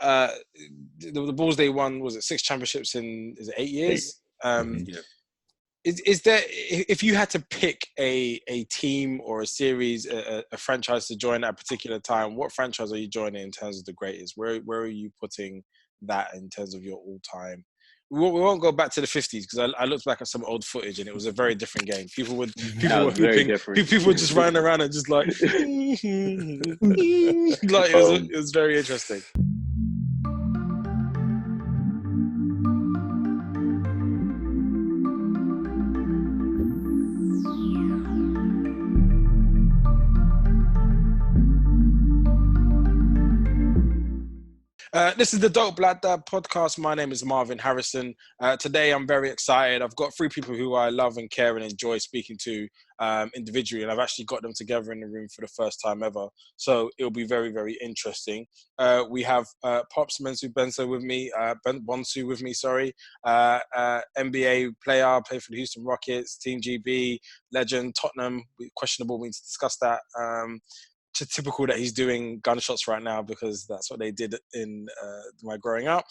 the Bulls, they won, was it 6 championships in, is it 8 years? Yeah. Is there, if you had to pick a team or a series, a franchise to join at a particular time, what franchise are you joining in terms of the greatest? Where are you putting that in terms of your all-time? We won't go back to the 50s because I looked back at some old footage and it was a very different game. People were hooping. People were just running around and just like, like it was very interesting. This is the Dope Black Dad podcast. My name is Marvin Harrison. Today, I'm very excited. I've got 3 people who I love and care and enjoy speaking to individually, and I've actually got them together in the room for the first time ever. So it'll be very, very interesting. We have Pops Bonsu-Mensah with me, Bonsu with me, sorry. NBA player, played for the Houston Rockets, Team GB, legend, Tottenham. Questionable, we need to discuss that. Typical that he's doing gunshots right now because that's what they did in my growing up.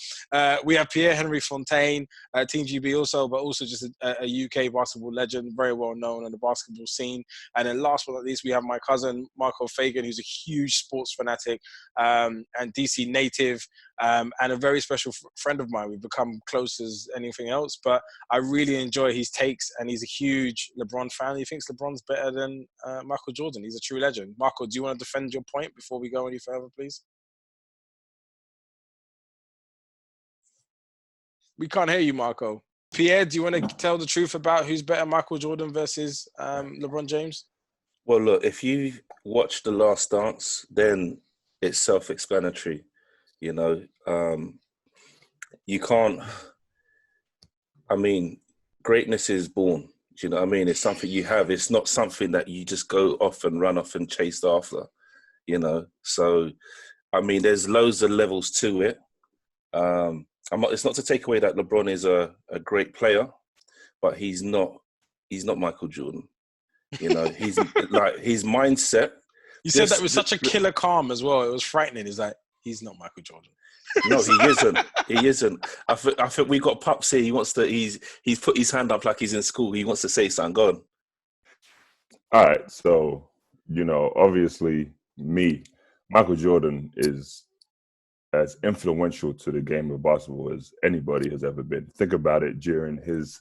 We have Pierre, Henry-Fontaine, Team GB also, but also just a UK basketball legend, very well known on the basketball scene. And then last but not least, we have my cousin, Fagon, who's a huge sports fanatic and DC native and a very special friend of mine. We've become close as anything else, but I really enjoy his takes, and he's a huge LeBron fan. He thinks LeBron's better than Michael Jordan. He's a true legend. Michael, do you want to defend your point before we go any further, please? We can't hear you, Marco. Pierre, do you want to tell the truth about who's better, Michael Jordan versus LeBron James? Well, look, if you watch The Last Dance, then it's self-explanatory. You know, you can't. I mean, greatness is born. Do you know what I mean? It's something you have. It's not something that you just go off and run off and chase after. You know, so I mean, there's loads of levels to it. It's not to take away that LeBron is a great player, but he's not Michael Jordan. You know, he's like his mindset. You said that with such a killer calm as well. It was frightening. It's like, he's not Michael Jordan. No, he isn't. He isn't. I think we got Pups here. He wants to. He's put his hand up like he's in school. He wants to say something. Go on. All right. So, you know, obviously, Michael Jordan is as influential to the game of basketball as anybody has ever been. Think about it. During his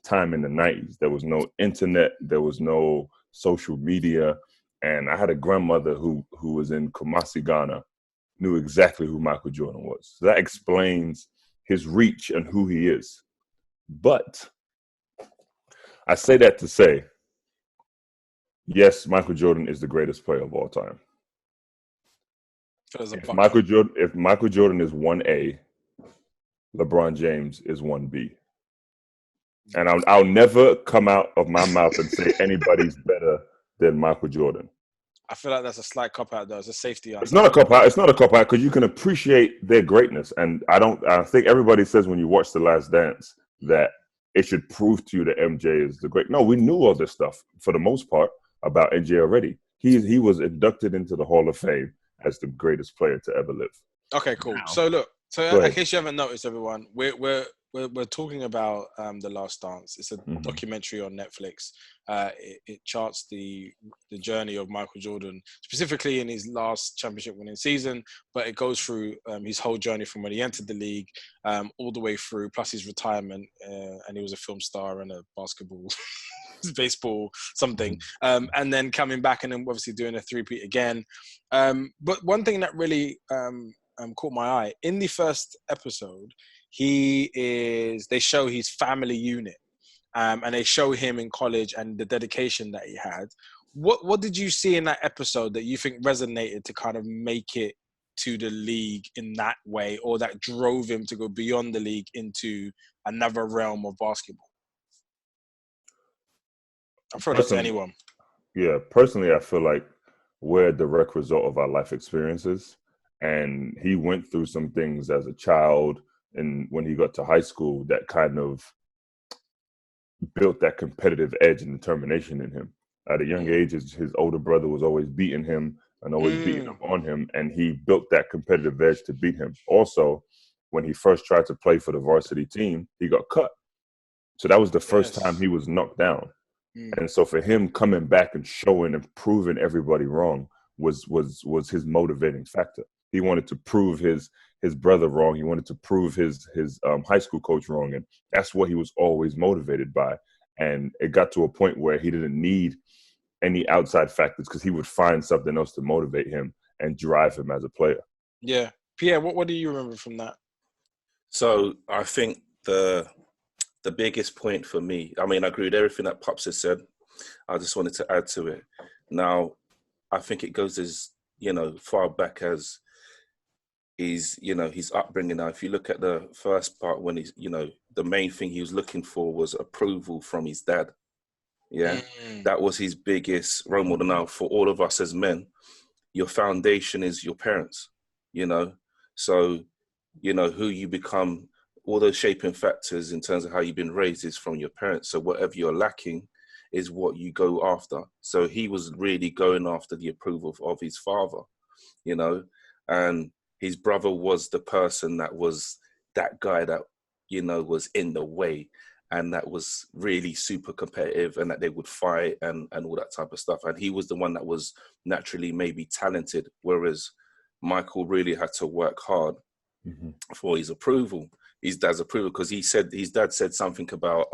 time in the 90s, there was no internet. There was no social media. And I had a grandmother who was in Kumasi, Ghana, knew exactly who Michael Jordan was. So that explains his reach and who he is. But I say that to say, yes, Michael Jordan is the greatest player of all time. If Michael Jordan is 1A, LeBron James is 1B. And I'll never come out of my mouth and say anybody's better than Michael Jordan. I feel like that's a slight cop-out, though. It's a safety answer. It's not a cop-out. It's not a cop-out because you can appreciate their greatness. And I think everybody says when you watch The Last Dance that it should prove to you that MJ is the great. No, we knew all this stuff for the most part about MJ already. He was inducted into the Hall of Fame as the greatest player to ever live. Okay, cool. Wow. So look, in case you haven't noticed, everyone, we're talking about The Last Dance. It's a documentary on Netflix. It charts the journey of Michael Jordan, specifically in his last championship winning season, but it goes through his whole journey from when he entered the league all the way through, plus his retirement, and he was a film star and a basketball, baseball, something, and then coming back and then obviously doing a three-peat again. But one thing that really caught my eye, in the first episode, they show his family unit, and they show him in college and the dedication that he had. What did you see in that episode that you think resonated to kind of make it to the league in that way, or that drove him to go beyond the league into another realm of basketball? I'm throwing it to anyone. Yeah, personally, I feel like we're a direct result of our life experiences, and he went through some things as a child. And when he got to high school, that kind of built that competitive edge and determination in him. At a young age, his older brother was always beating him, and always beating up on him. And he built that competitive edge to beat him. Also, when he first tried to play for the varsity team, he got cut. So that was the first time he was knocked down. And so for him coming back and showing and proving everybody wrong was his motivating factor. He wanted to prove his brother wrong. He wanted to prove his high school coach wrong. And that's what he was always motivated by. And it got to a point where he didn't need any outside factors because he would find something else to motivate him and drive him as a player. Yeah. Pierre, what do you remember from that? So I think the biggest point for me, I mean, I agree with everything that Pops has said. I just wanted to add to it. Now, I think it goes as, far back as his upbringing. Now, if you look at the first part when he's, the main thing he was looking for was approval from his dad. Yeah, that was his biggest role model. Now, for all of us as men, your foundation is your parents, So, who you become, all those shaping factors in terms of how you've been raised is from your parents. So whatever you're lacking is what you go after. So he was really going after the approval of his father, and his brother was the person that was that guy that, was in the way and that was really super competitive and that they would fight and all that type of stuff. And he was the one that was naturally maybe talented, whereas Michael really had to work hard for his approval. His dad's approval, because his dad said something about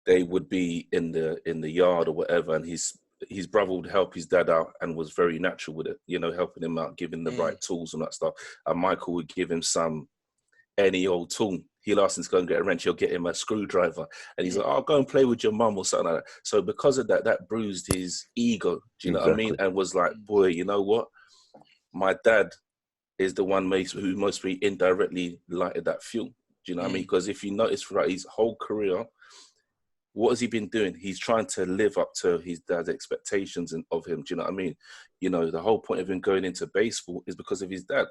they would be in the yard or whatever, and his brother would help his dad out and was very natural with it, helping him out, giving the right tools and that stuff. And Michael would give him any old tool. He'll ask him to go and get a wrench, he'll get him a screwdriver, and he's like, "Oh, go and play with your mum," or something like that. So because of that, that bruised his ego. Do you know what I mean? And was like, boy, you know what? My dad is the one who mostly indirectly lighted that fuel. Do you know what I mean? Because if you notice throughout his whole career, what has he been doing? He's trying to live up to his dad's expectations of him. Do you know what I mean? The whole point of him going into baseball is because of his dad.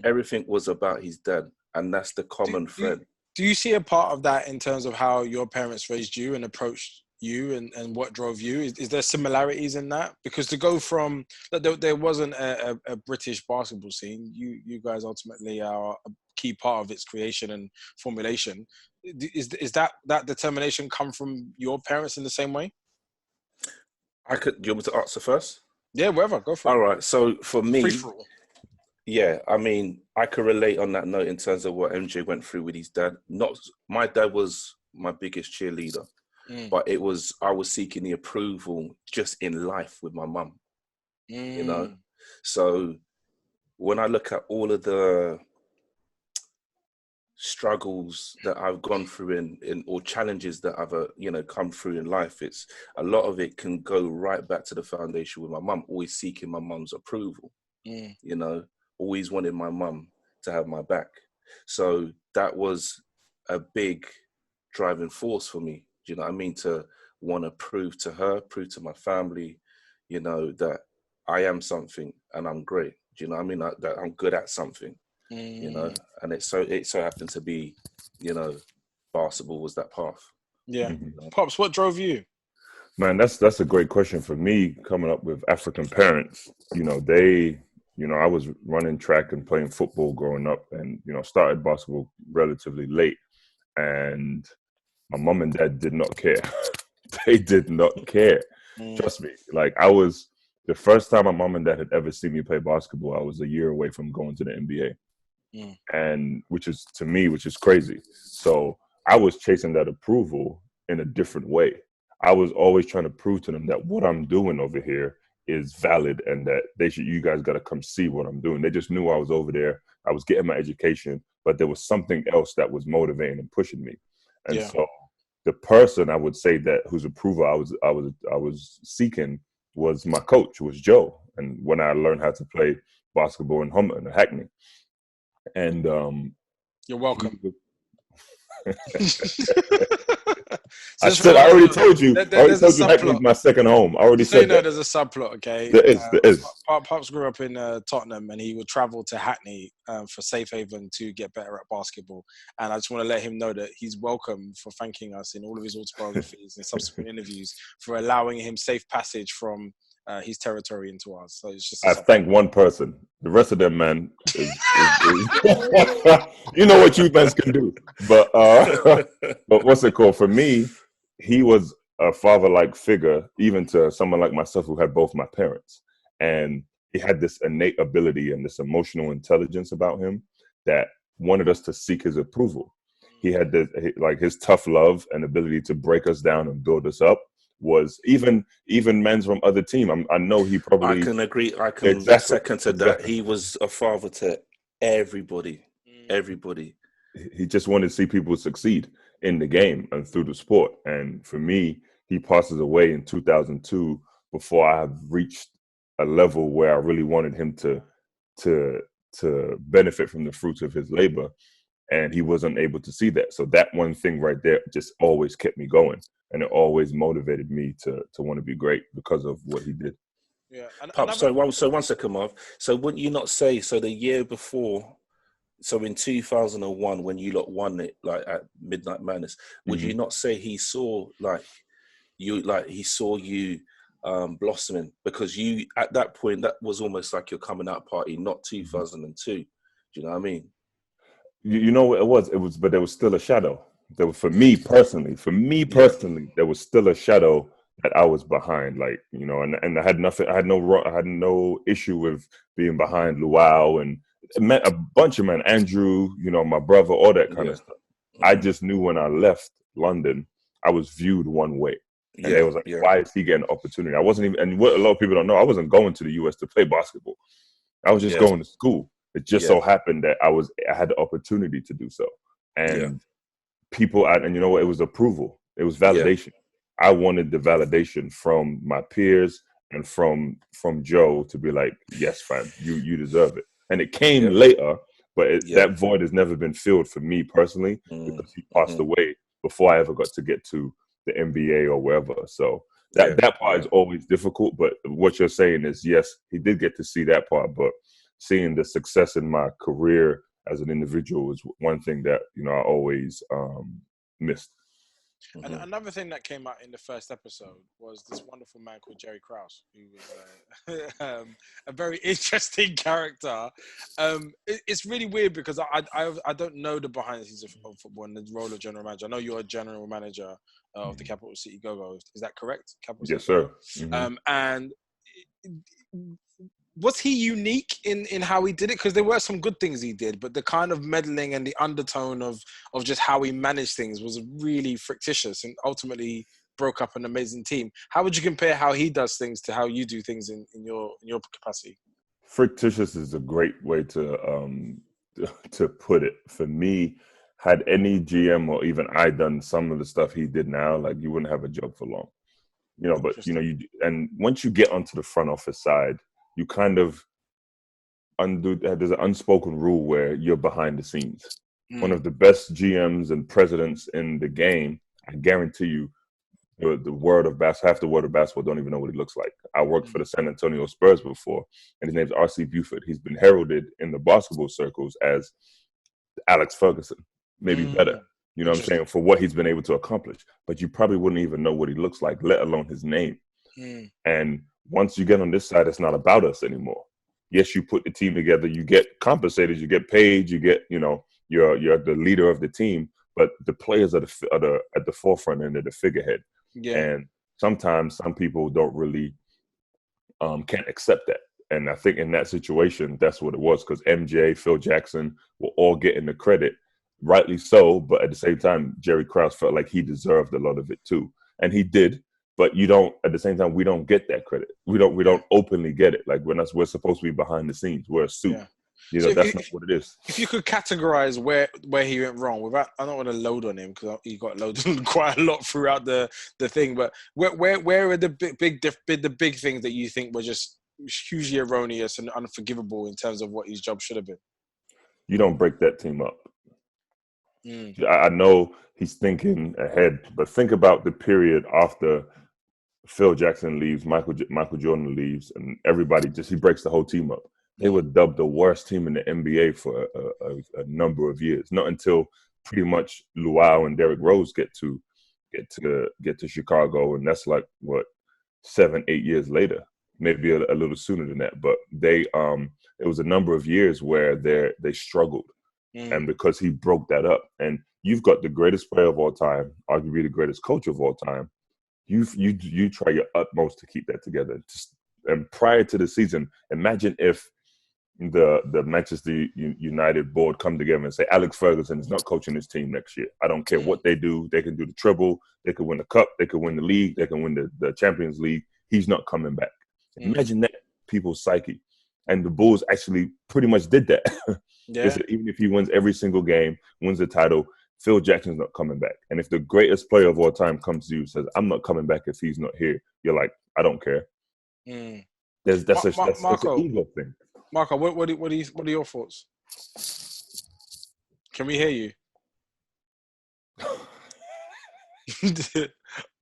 Everything was about his dad, and that's the common thread. Do you see a part of that in terms of how your parents raised you and approached you and what drove you? Is there similarities in that? Because to go from there wasn't a British basketball scene. You guys ultimately are a key part of its creation and formulation. Is that determination come from your parents in the same way? Do you want me to answer first? Yeah, wherever, go for it. All right. So for me, free for all. Yeah, I mean, I could relate on that note in terms of what MJ went through with his dad. My dad was my biggest cheerleader, but I was seeking the approval just in life with my mum, So when I look at all of the struggles that I've gone through or challenges that I've, come through in life, it's a lot of it can go right back to the foundation with my mum, always seeking my mum's approval, always wanted my mum to have my back. So that was a big driving force for me. Do you know what I mean? To want to prove to her, prove to my family, that I am something and I'm great. Do you know what I mean? That I'm good at something, and it so happened to be, basketball was that path. Yeah. Pops, what drove you? Man, that's a great question. For me, coming up with African parents, I was running track and playing football growing up and, started basketball relatively late. And my mom and dad did not care. They did not care. Trust me. Like, the first time my mom and dad had ever seen me play basketball, I was a year away from going to the NBA. And which is crazy. So I was chasing that approval in a different way. I was always trying to prove to them that what I'm doing over here is valid and that you guys got to come see what I'm doing. They just knew I was over there. I was getting my education, but there was something else that was motivating and pushing me. And so the person I would say that whose approval I was seeking was my coach, was Joe. And when I learned how to play basketball in Hackney. And you're welcome. I already told you Hackney's my second home. I already said that. There's a subplot, okay? There is. Pops grew up in Tottenham, and he would travel to Hackney for Safe Haven to get better at basketball. And I just want to let him know that he's welcome for thanking us in all of his autobiographies and subsequent interviews for allowing him safe passage from his territory into ours. So it's just I thank one person. The rest of them, man, is you know what you guys can do. But but what's it called? For me, he was a father-like figure, even to someone like myself who had both my parents. And he had this innate ability and this emotional intelligence about him that wanted us to seek his approval. He had this, like, his tough love and ability to break us down and build us up was even men's from other team. I know he probably. I can agree. I can Exactly, second to that. exactly. He was a father to everybody. Everybody. He just wanted to see people succeed in the game and through the sport. And for me, he passes away in 2002 before I have reached a level where I really wanted him to benefit from the fruits of his labor. And he wasn't able to see that. So that one thing right there just always kept me going. And it always motivated me to want to be great because of what he did. Yeah. So one second, Marv. So wouldn't you not say, so the year before, so in 2001, when you lot won it, like at Midnight Madness, would you not say he saw you blossoming? Because you, at that point, that was almost like your coming out party, not 2002. Do you know what I mean? You know what it was? But there was still a shadow. There was, for me personally, there was still a shadow that I was behind. Like, you know, and I had nothing. I had no issue with being behind Luau and met a bunch of men, Andrew, you know, my brother, all that kind of stuff. I just knew when I left London, I was viewed one way. And they was like, why is he getting an opportunity? I wasn't even, and what a lot of people don't know, I wasn't going to the US to play basketball. I was just going to school. It just so happened that I had the opportunity to do so. And people, and you know what, it was approval. It was validation. I wanted the validation from my peers and from Joe to be like, yes, fam, you deserve it. And it came later, but that void has never been filled for me personally because he passed away before I ever got to get to the NBA or wherever. So that part is always difficult. But what you're saying is, yes, he did get to see that part, but seeing the success in my career as an individual is one thing that, you know, I always missed. And another thing that came out in the first episode was this wonderful man called Jerry Krause, who was a very interesting character. It's really weird because I don't know the behind the scenes of football and the role of general manager. I know you're a general manager of the Capital City Go-Go's. Is that correct? Yes, sir. And was he unique in how he did it? Because there were some good things he did, but the kind of meddling and the undertone of just how he managed things was really fictitious and ultimately broke up an amazing team. How would you compare how he does things to how you do things in your capacity? Fictitious is a great way to put it. For me, had any GM or even I done some of the stuff he did now, like, you wouldn't have a job for long. You know, but you know, and once you get onto the front office side, you kind of there's an unspoken rule where you're behind the scenes. One of the best GMs and presidents in the game, I guarantee you, the world of basketball, half the world of basketball don't even know what he looks like. I worked for the San Antonio Spurs before, and his name's R.C. Buford. He's been heralded in the basketball circles as Alex Ferguson, maybe better. You know what I'm saying? For what he's been able to accomplish. But you probably wouldn't even know what he looks like, let alone his name. And once you get on this side, it's not about us anymore. Yes, you put the team together, you get compensated, you get paid, you get, you know, you're the leader of the team, but the players are at the forefront and they're the figurehead. And sometimes some people don't really can't accept that. And I think in that situation, that's what it was, because MJ, Phil Jackson were all getting the credit, rightly so, but at the same time, Jerry Krause felt like he deserved a lot of it too. And he did. But you don't. At the same time, we don't get that credit. We don't openly get it. Like, we're supposed to be behind the scenes. We're a suit. You know, so that's not what it is. If you could categorize where he went wrong, without, I don't want to load on him because he got loaded quite a lot throughout the thing. But where are the big things that you think were just hugely erroneous and unforgivable in terms of what his job should have been? You don't break that team up. I know he's thinking ahead, but think about the period after Phil Jackson leaves, Michael Jordan leaves, and everybody he breaks the whole team up. They were dubbed the worst team in the NBA for a number of years. Not until pretty much Luau and Derrick Rose get to Chicago, and that's like what 7-8 years later. maybe a little sooner than that. But it was a number of years where they struggled, and because he broke that up, and you've got the greatest player of all time, arguably the greatest coach of all time. You try your utmost to keep that together. And prior to the season, imagine if the Manchester United board come together and say Alex Ferguson is not coaching this team next year. I don't care what they do. They can do the treble. They could win the cup. They could win the league. They can win the Champions League. He's not coming back. Imagine that, people's psyche. And the Bulls actually pretty much did that. Yeah. Even if he wins every single game, wins the title, Phil Jackson's not coming back. And if the greatest player of all time comes to you and says, I'm not coming back if he's not here, you're like, I don't care. That's an ego thing. Marco, what are your thoughts? Can we hear you?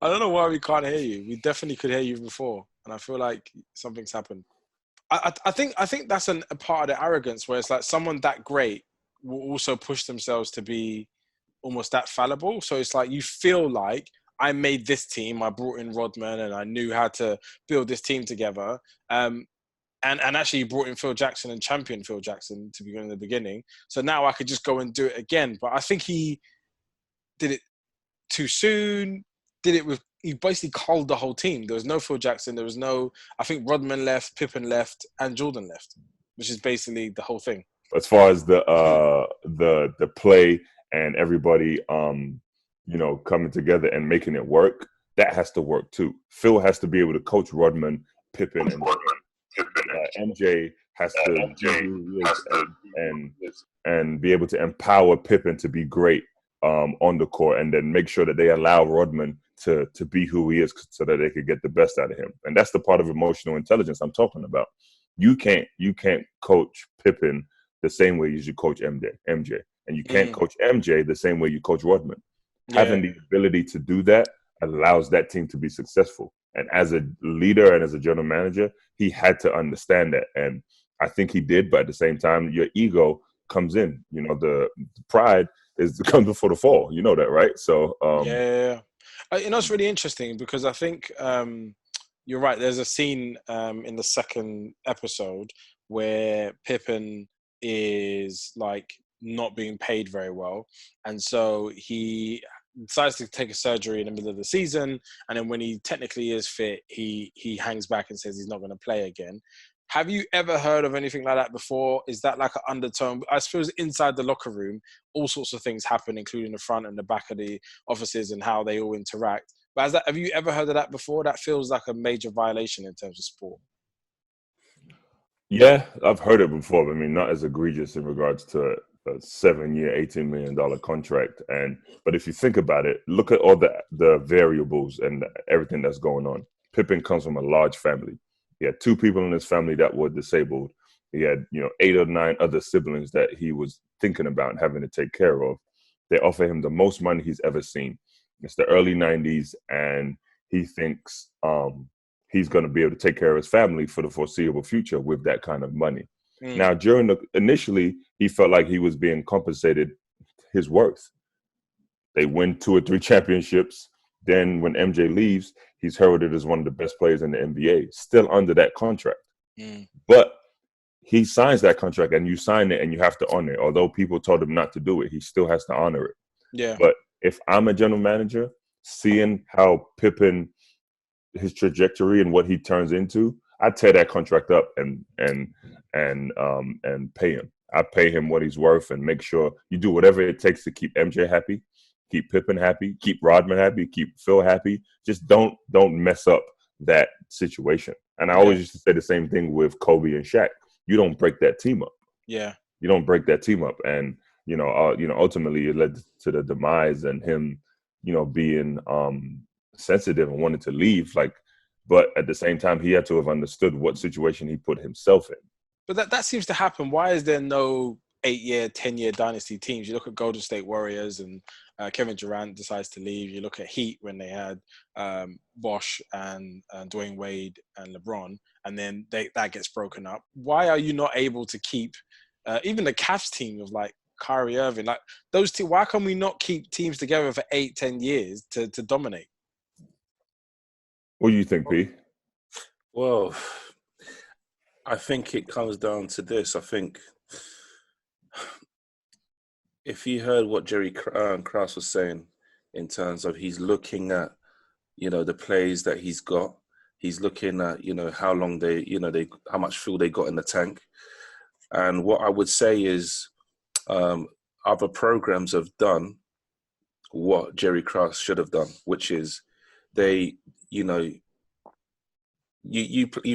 I don't know why we can't hear you. We definitely could hear you before, and I feel like something's happened. I think that's a part of the arrogance where it's like someone that great will also push themselves to be almost that fallible. So it's like you feel like I made this team, I brought in Rodman, and I knew how to build this team together. And actually brought in Phil Jackson and championed Phil Jackson to begin in the beginning. So now I could just go and do it again. But I think he did it too soon. He basically culled the whole team. There was no Phil Jackson. There was no, I think Rodman left, Pippen left, and Jordan left, which is basically the whole thing. As far as the play and everybody, coming together and making it work, that has to work too. Phil has to be able to coach Rodman, Pippen, and MJ has to and be able to empower Pippen to be great on the court, and then make sure that they allow Rodman to be who he is, so that they could get the best out of him. And that's the part of emotional intelligence I'm talking about. You can't coach Pippen the same way as you coach MJ, and you can't coach MJ the same way you coach Rodman. Yeah. Having the ability to do that allows that team to be successful. And as a leader and as a general manager, he had to understand that. And I think he did, but at the same time, your ego comes in. The pride comes before the fall. You know that, right? So yeah. It's really interesting because I think you're right. There's a scene in the second episode where Pippen is like not being paid very well, and so he decides to take a surgery in the middle of the season, and then when he technically is fit, he hangs back and says he's not going to play again. Have you ever heard of anything like that before? Is that like an undertone? I suppose inside the locker room, all sorts of things happen, including the front and the back of the offices and how they all interact. But have you ever heard of that before? That feels like a major violation in terms of sport. Yeah, I've heard it before. But I mean, not as egregious in regards to a 7-year, $18 million contract. But if you think about it, look at all the variables and everything that's going on. Pippen comes from a large family. He had 2 people in his family that were disabled. He had, 8 or 9 other siblings that he was thinking about and having to take care of. They offer him the most money he's ever seen. It's the early 90s, and he thinks he's going to be able to take care of his family for the foreseeable future with that kind of money. Now, initially, he felt like he was being compensated his worth. They win 2 or 3 championships. Then when MJ leaves, he's heralded as one of the best players in the NBA, still under that contract. But he signs that contract, and you sign it and you have to honor it. Although people told him not to do it, he still has to honor it. Yeah. But if I'm a general manager, seeing how Pippen, his trajectory and what he turns into, I tear that contract up and pay him. I pay him what he's worth and make sure you do whatever it takes to keep MJ happy, keep Pippen happy, keep Rodman happy, keep Phil happy. Just don't mess up that situation. And I always used to say the same thing with Kobe and Shaq. You don't break that team up. Yeah. You don't break that team up. And, ultimately it led to the demise and him, being sensitive and wanted to leave. But at the same time, he had to have understood what situation he put himself in. But that seems to happen. Why is there no 8-year, 10-year dynasty teams? You look at Golden State Warriors and Kevin Durant decides to leave. You look at Heat when they had Bosh and Dwayne Wade and LeBron, and then that gets broken up. Why are you not able to keep even the Cavs team of like Kyrie Irving, like those two? Why can we not keep teams together for 8-10 years to dominate? What do you think, P? Well, I think it comes down to this. I think if you heard what Jerry Krause was saying in terms of he's looking at, the plays that he's got, he's looking at, how long how much fuel they got in the tank. And what I would say is other programs have done what Jerry Krause should have done, which is you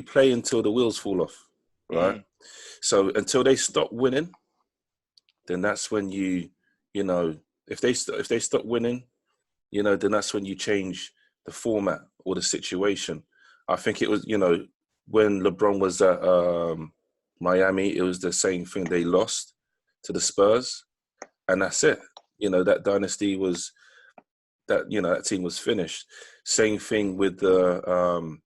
play until the wheels fall off, right? Mm. So until they stop winning, then that's when if they stop winning, then that's when you change the format or the situation. I think it was, when LeBron was at Miami, it was the same thing. They lost to the Spurs, and that's it. That dynasty was that team was finished. Same thing with the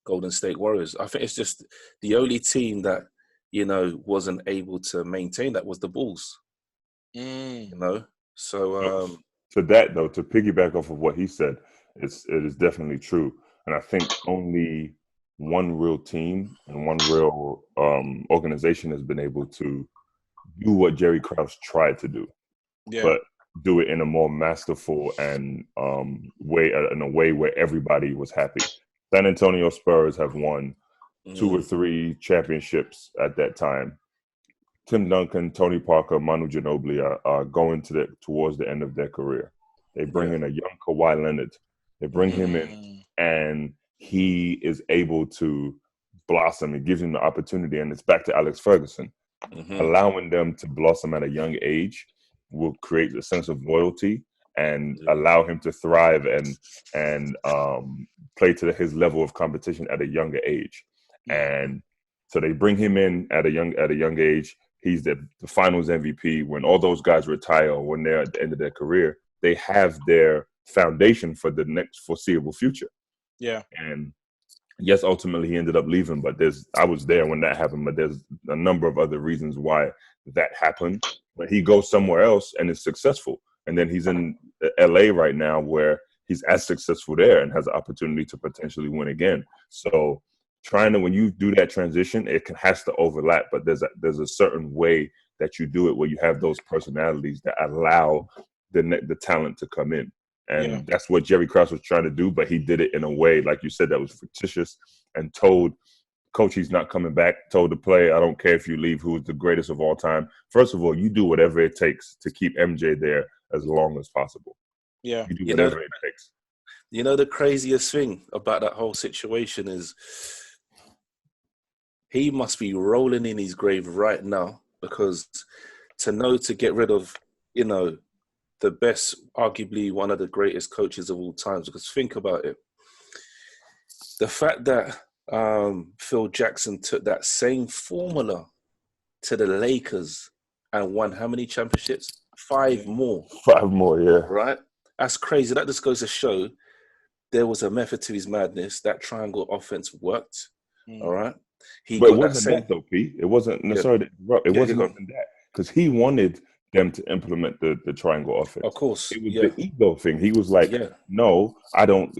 Golden State Warriors. I think it's just the only team that wasn't able to maintain that was the Bulls. So to that though, to piggyback off of what he said, it is definitely true. And I think only one real team and one real organization has been able to do what Jerry Krause tried to do, but do it in a more masterful and way, in a way where everybody was happy. San Antonio Spurs have won 2 or 3 championships at that time. Tim Duncan, Tony Parker, Manu Ginobili are going towards the end of their career. They bring in a young Kawhi Leonard. They bring him in, and he is able to blossom. It gives him the opportunity, and it's back to Alex Ferguson. Allowing them to blossom at a young age will create a sense of loyalty and allow him to thrive and play to his level of competition at a younger age. And so they bring him in at a young age. He's the finals MVP. When all those guys retire or when they're at the end of their career, they have their foundation for the next foreseeable future. Yeah. And yes, ultimately he ended up leaving, but I was there when that happened, but there's a number of other reasons why that happened. But he goes somewhere else and is successful. And then he's in LA right now where he's as successful there and has the opportunity to potentially win again. So when you do that transition, it has to overlap, but there's a certain way that you do it where you have those personalities that allow the talent to come in. And that's what Jerry Krause was trying to do, but he did it in a way, like you said, that was fictitious, and told coach he's not coming back, told the player, I don't care if you leave, who is the greatest of all time. First of all, you do whatever it takes to keep MJ there as long as possible. Yeah. You do whatever it takes. The craziest thing about that whole situation is he must be rolling in his grave right now, because to get rid of, the best, arguably one of the greatest coaches of all times. Because think about it. The fact that Phil Jackson took that same formula to the Lakers and won how many championships? 5 more. 5 more, yeah. Right? That's crazy. That just goes to show there was a method to his madness. That triangle offense worked. All right? But it wasn't that, though, Pete. It wasn't necessarily it wasn't even that. Because he wanted them to implement the triangle offense. Of course. It was the ego thing. He was like, no, I don't.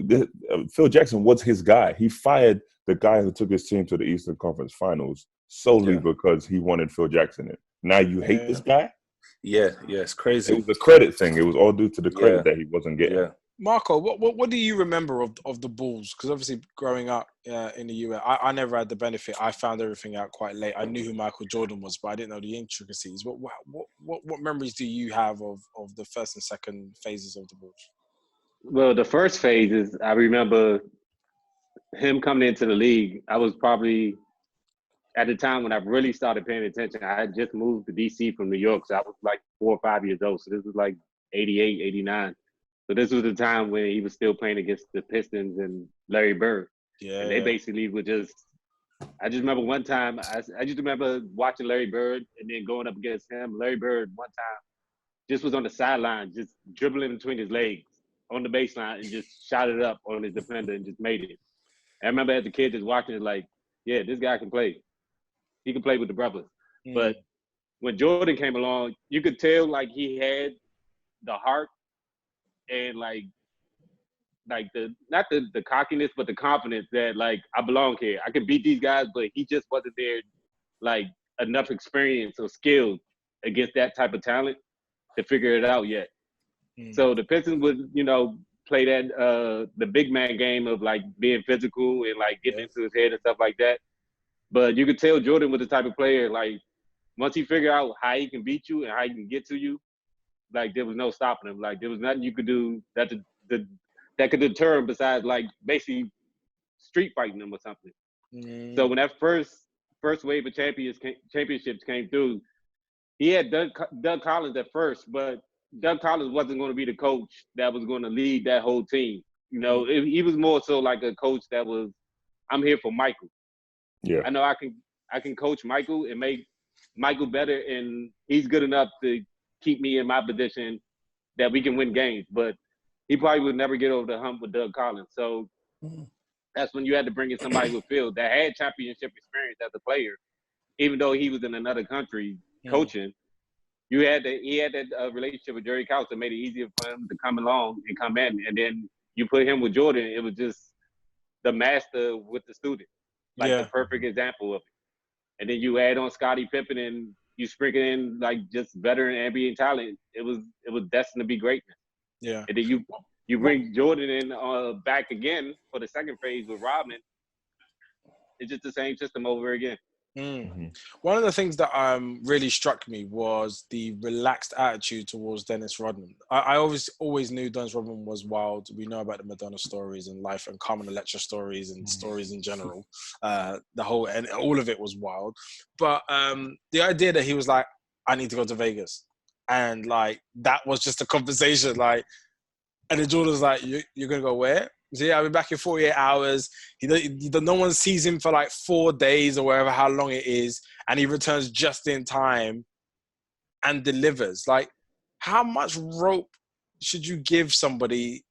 Phil Jackson was his guy. He fired the guy who took his team to the Eastern Conference Finals solely because he wanted Phil Jackson in. Now you hate this guy? Yeah, it's crazy. It was a credit thing. It was all due to the credit that he wasn't getting. Yeah. Marco, what do you remember of the Bulls? Because obviously growing up in the US, I never had the benefit. I found everything out quite late. I knew who Michael Jordan was, but I didn't know the intricacies. What memories do you have of the first and second phases of the Bulls? Well, the first phase is, I remember him coming into the league. I was probably at the time when I really started paying attention. I had just moved to DC from New York, so I was like 4 or 5 years old. So this was like 88, 89. So this was the time when he was still playing against the Pistons and Larry Bird. Yeah. And they basically would I just remember one time, I just remember watching Larry Bird and then going up against him. Larry Bird one time just was on the sideline, just dribbling between his legs on the baseline and just shot it up on his defender and just made it. And I remember as a kid just watching it like, yeah, this guy can play. He can play with the brothers. But when Jordan came along, you could tell like he had the heart and like like not the cockiness, but the confidence that like I belong here. I can beat these guys, but he just wasn't there like enough experience or skill against that type of talent to figure it out yet. So the Pistons would, play that the big man game of like being physical and like getting into his head and stuff like that. But you could tell Jordan was the type of player, like, once he figured out how he can beat you and how he can get to you, like, there was no stopping him. Like, there was nothing you could do that could deter him besides, like, basically street fighting him or something. So when that first wave of championships came through, he had Doug Collins at first, but Doug Collins wasn't going to be the coach that was going to lead that whole team. He was more so like a coach that was, I'm here for Michael. Yeah, I know I can coach Michael and make Michael better, and he's good enough to keep me in my position that we can win games. But he probably would never get over the hump with Doug Collins. So that's when you had to bring in somebody with Phil that had championship experience as a player, even though he was in another country coaching. He had that relationship with Jerry Krause that made it easier for him to come along and come in. And then you put him with Jordan, it was just the master with the student, like the perfect example of it. And then you add on Scottie Pippen and you sprinkle in like just veteran NBA talent. It was destined to be greatness. Yeah. And then you bring Jordan in back again for the second phase with Rodman. It's just the same system over again. One of the things that really struck me was the relaxed attitude towards Dennis Rodman. I always knew Dennis Rodman was wild. We know about the Madonna stories and life and Carmen Electra stories and stories in general. And all of it was wild. But the idea that he was like, I need to go to Vegas. And like, that was just a conversation. Like, and then Jordan was like, you're going to go where? So yeah, I'll be back in 48 hours. No one sees him for like 4 days or whatever, how long it is. And he returns just in time and delivers. Like, how much rope should you give somebody?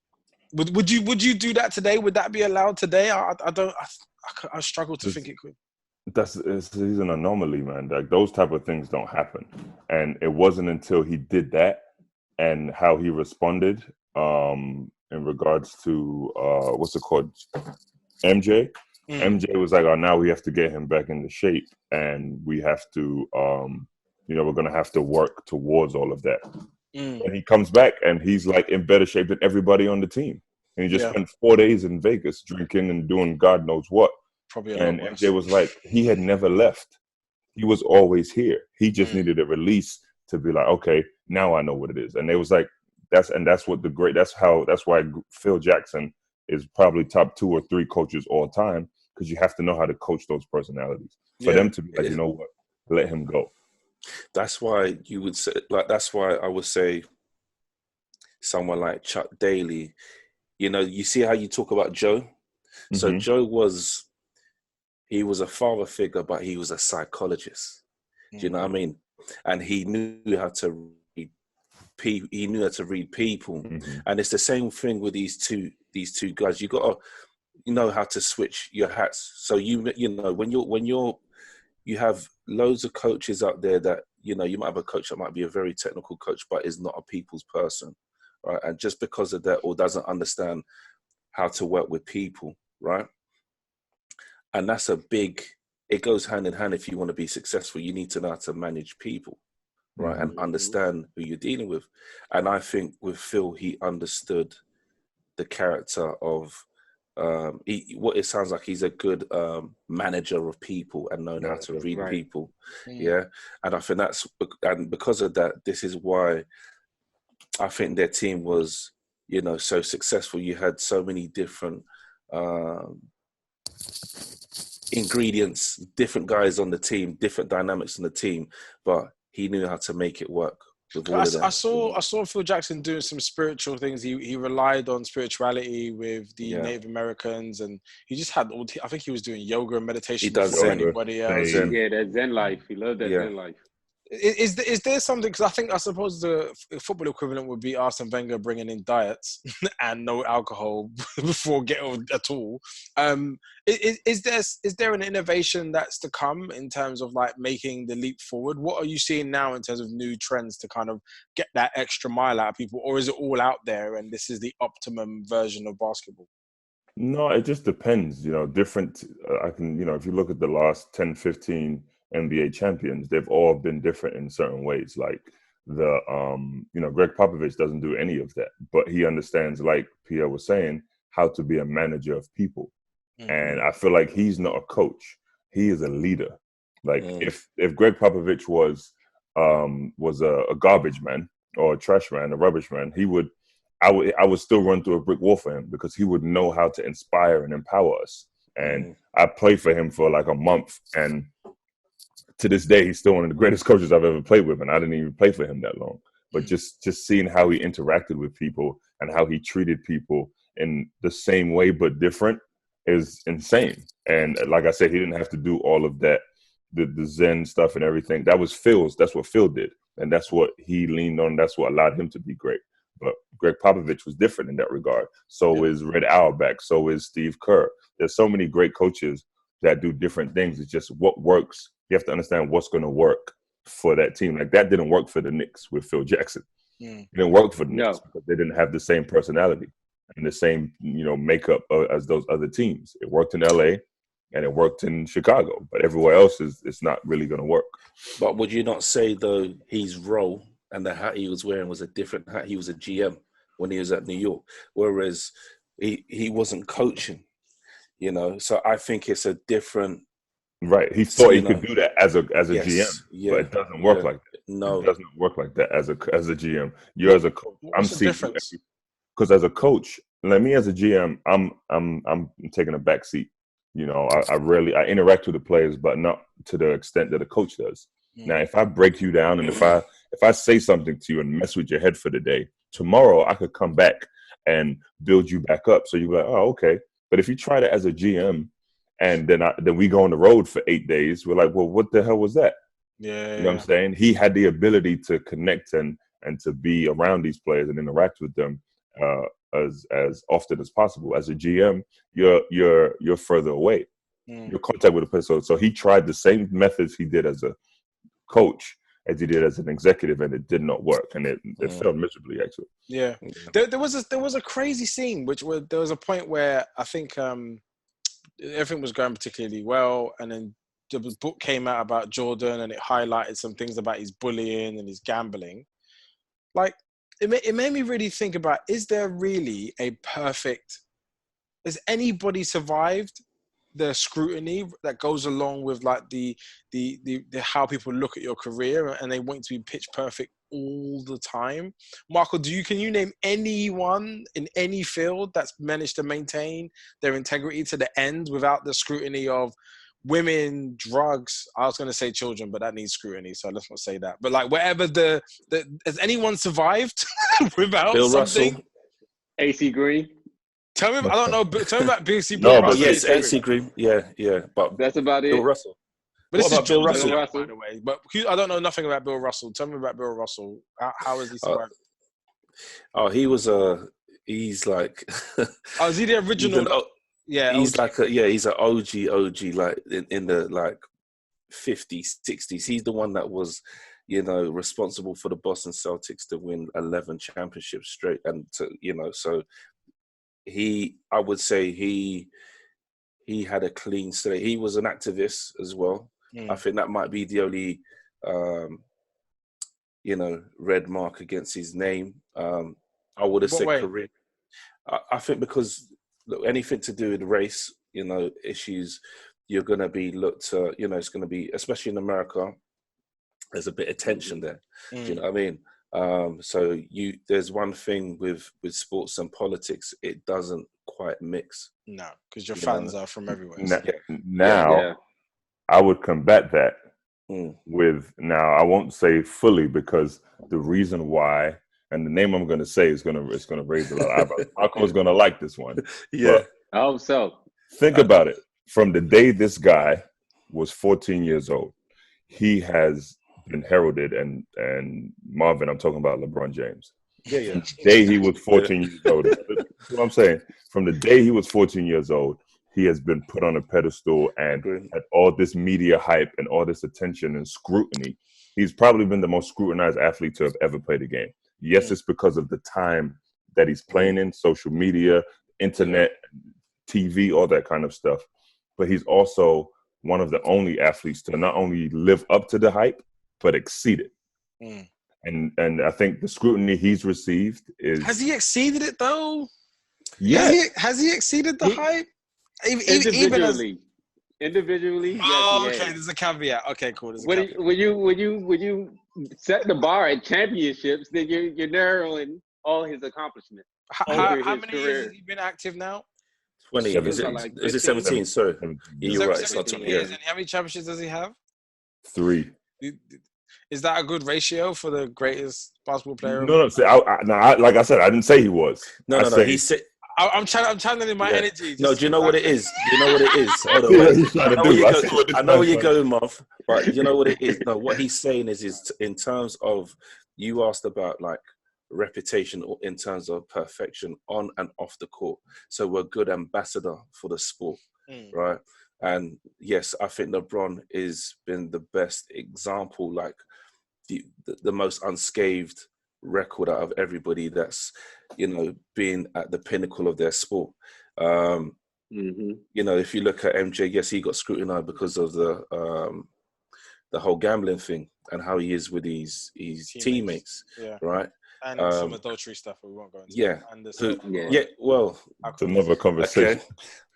Would you do that today? Would that be allowed today? I struggle to think it could. He's an anomaly, man. Like, those type of things don't happen. And it wasn't until he did that and how he responded, in regards to what's it called, MJ. MJ was like, "Oh, now we have to get him back into shape, and we have to, we're gonna have to work towards all of that." And he comes back, and he's like in better shape than everybody on the team. And he just spent 4 days in Vegas drinking and doing God knows what. Probably and MJ was like, he had never left. He was always here. He just needed a release to be like, okay, now I know what it is. And it was like, that's why Phil Jackson is probably top 2 or 3 coaches all time, because you have to know how to coach those personalities. For them to be like, you know what, let him go. That's why you would say, like, that's why I would say someone like Chuck Daly, you see how you talk about Joe? So Joe was a father figure, but he was a psychologist. Do you know what I mean? And he knew how to read people. And it's the same thing with these two guys. You got to know how to switch your hats. So when you have loads of coaches out there that you might have a coach that might be a very technical coach but is not a people's person, right? And just because of that, or doesn't understand how to work with people, right? And that's it goes hand in hand. If you want to be successful, you need to know how to manage people, right? And understand who you're dealing with. And I think with Phil, he understood the character of, what it sounds like, he's a good manager of people and knowing how to read people. Yeah. And I think and because of that, this is why I think their team was, so successful. You had so many different ingredients, different guys on the team, different dynamics on the team, but he knew how to make it work. I saw Phil Jackson doing some spiritual things. He relied on spirituality with the Native Americans, and he just had I think he was doing yoga and meditation. He does before Zen. anybody else. Yeah, that Zen life. He loved that Zen life. Is there something? Because I suppose the football equivalent would be Arsene Wenger bringing in diets and no alcohol before get at all. Is there an innovation that's to come in terms of like making the leap forward? What are you seeing now in terms of new trends to kind of get that extra mile out of people, or is it all out there and this is the optimum version of basketball? No, it just depends. Different. I can, if you look at the last 10, 15 NBA champions, they've all been different in certain ways. Like Greg Popovich doesn't do any of that, but he understands, like Pierre was saying, how to be a manager of people. Mm-hmm. And I feel like he's not a coach; he is a leader. Like if Greg Popovich was a garbage man or a trash man, a rubbish man, I would still run through a brick wall for him because he would know how to inspire and empower us. And I played for him for like a month, and to this day, he's still one of the greatest coaches I've ever played with, and I didn't even play for him that long. But just seeing how he interacted with people and how he treated people in the same way but different is insane. And like I said, he didn't have to do all of that, the Zen stuff and everything. That was Phil's. That's what Phil did, and that's what he leaned on. That's what allowed him to be great. But Greg Popovich was different in that regard. So is Red Auerbach. So is Steve Kerr. There's so many great coaches that do different things. It's just what works. You have to understand what's going to work for that team. Like that didn't work for the Knicks with Phil Jackson. It didn't work for the Knicks because they didn't have the same personality and the same, makeup as those other teams. It worked in LA and it worked in Chicago, but everywhere else it's not really going to work. But would you not say though his role and the hat he was wearing was a different hat? He was a GM when he was at New York, whereas he wasn't coaching. So I think it's a different. Right, he thought he could do that as a GM, but it doesn't work like that. No, it doesn't work like that as a GM. You're as a coach. I'm seeing because as a coach, like me as a GM, I'm taking a back seat. I interact with the players, but not to the extent that a coach does. Now, if I break you down and if I say something to you and mess with your head for the day, tomorrow I could come back and build you back up. So you're like, oh, okay. But if you try that as a GM, and then we go on the road for 8 days, we're like, well, what the hell was that? Yeah, you know what I'm saying? He had the ability to connect and to be around these players and interact with them as often as possible. As a GM, you're further away. Your contact with the player. So he tried the same methods he did as a coach as he did as an executive, and it did not work, and it failed miserably, actually. Yeah. There was a crazy scene, there was a point where I think everything was going particularly well, and then the book came out about Jordan, and it highlighted some things about his bullying and his gambling. Like, it made me really think about: is there really has anybody survived the scrutiny that goes along with like the how people look at your career and they want you to be pitch perfect all the time? Marco, can you name anyone in any field that's managed to maintain their integrity to the end without the scrutiny of women, drugs? I was going to say children, but that needs scrutiny, so let's not say that. But like, wherever has anyone survived without Bill something? Russell, AC Green. Tell me, I don't know. Tell me about BC. No, but yes, AC Green. Yeah, but that's about it. Bill Russell. But this is Bill Jordan, Russell? by the way. But I don't know nothing about Bill Russell. Tell me about Bill Russell. How is he survived? He's like. Oh, is he the original? He's OG. like he's an OG, like in the like 50s, 60s. He's the one that was, responsible for the Boston Celtics to win 11 championships straight, and so I would say he had a clean slate. He was an activist as well. I think that might be the only, red mark against his name. I would have said career. I think because anything to do with race, issues, you're going to be looked to, it's going to be, especially in America, there's a bit of tension there. Do you know what I mean? So there's one thing with sports and politics, it doesn't quite mix. No, because your fans are from everywhere. Now, I would combat that with, now I won't say fully, because the reason why, and the name I'm going to say is going to raise a lot of eyebrows. Marco's going to like this one. Yeah, I hope so. Think about it. From the day this guy was 14 years old, he has been heralded, and Marvin, I'm talking about LeBron James. Yeah. From the day he was 14 years old. That's what I'm saying. From the day he was 14 years old, he has been put on a pedestal and had all this media hype and all this attention and scrutiny. He's probably been the most scrutinized athlete to have ever played a game. Yes, it's because of the time that he's playing in, social media, internet, TV, all that kind of stuff. But he's also one of the only athletes to not only live up to the hype, but exceed it. And I think the scrutiny he's received is... Has he exceeded it, though? Yeah. Has he exceeded the hype? Individually, yes, oh, okay. There's a caveat. Okay, cool. When you set the bar at championships, then you're narrowing all his accomplishments. How many years has he been active now? 20. Is it 17? Sorry. You're right. It's not 20 years. And how many championships does he have? 3. Is that a good ratio for the greatest basketball player? No. Like I said, I didn't say he was. No. He said. I'm channeling my energy. No, do you know what it is? Hold on. I know where you're going, Marv. But you know what it is? No, what he's saying is in terms of, you asked about like reputation in terms of perfection on and off the court. So we're a good ambassador for the sport, right? And yes, I think LeBron has been the best example, like the most unscathed record out of everybody that's, being at the pinnacle of their sport. If you look at MJ, yes, he got scrutinized because of the whole gambling thing and how he is with his teammates, right? And some adultery stuff we won't go into. Well, it's another conversation. Okay.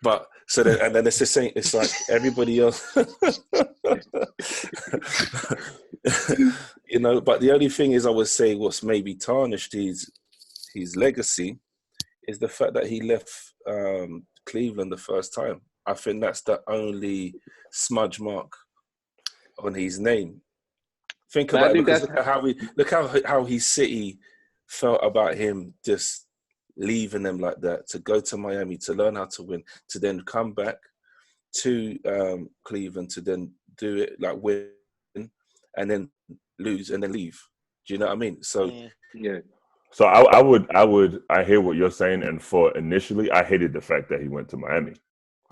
But and then it's the same. It's like everybody else, But the only thing is, I would say, what's maybe tarnished his legacy is the fact that he left Cleveland the first time. I think that's the only smudge mark on his name. Think about it, because look how his city felt about him just leaving them like that, to go to Miami to learn how to win, to then come back to Cleveland to then do it like win and then lose and then leave. Do you know what I mean? So So I hear what you're saying, and for initially I hated the fact that he went to Miami.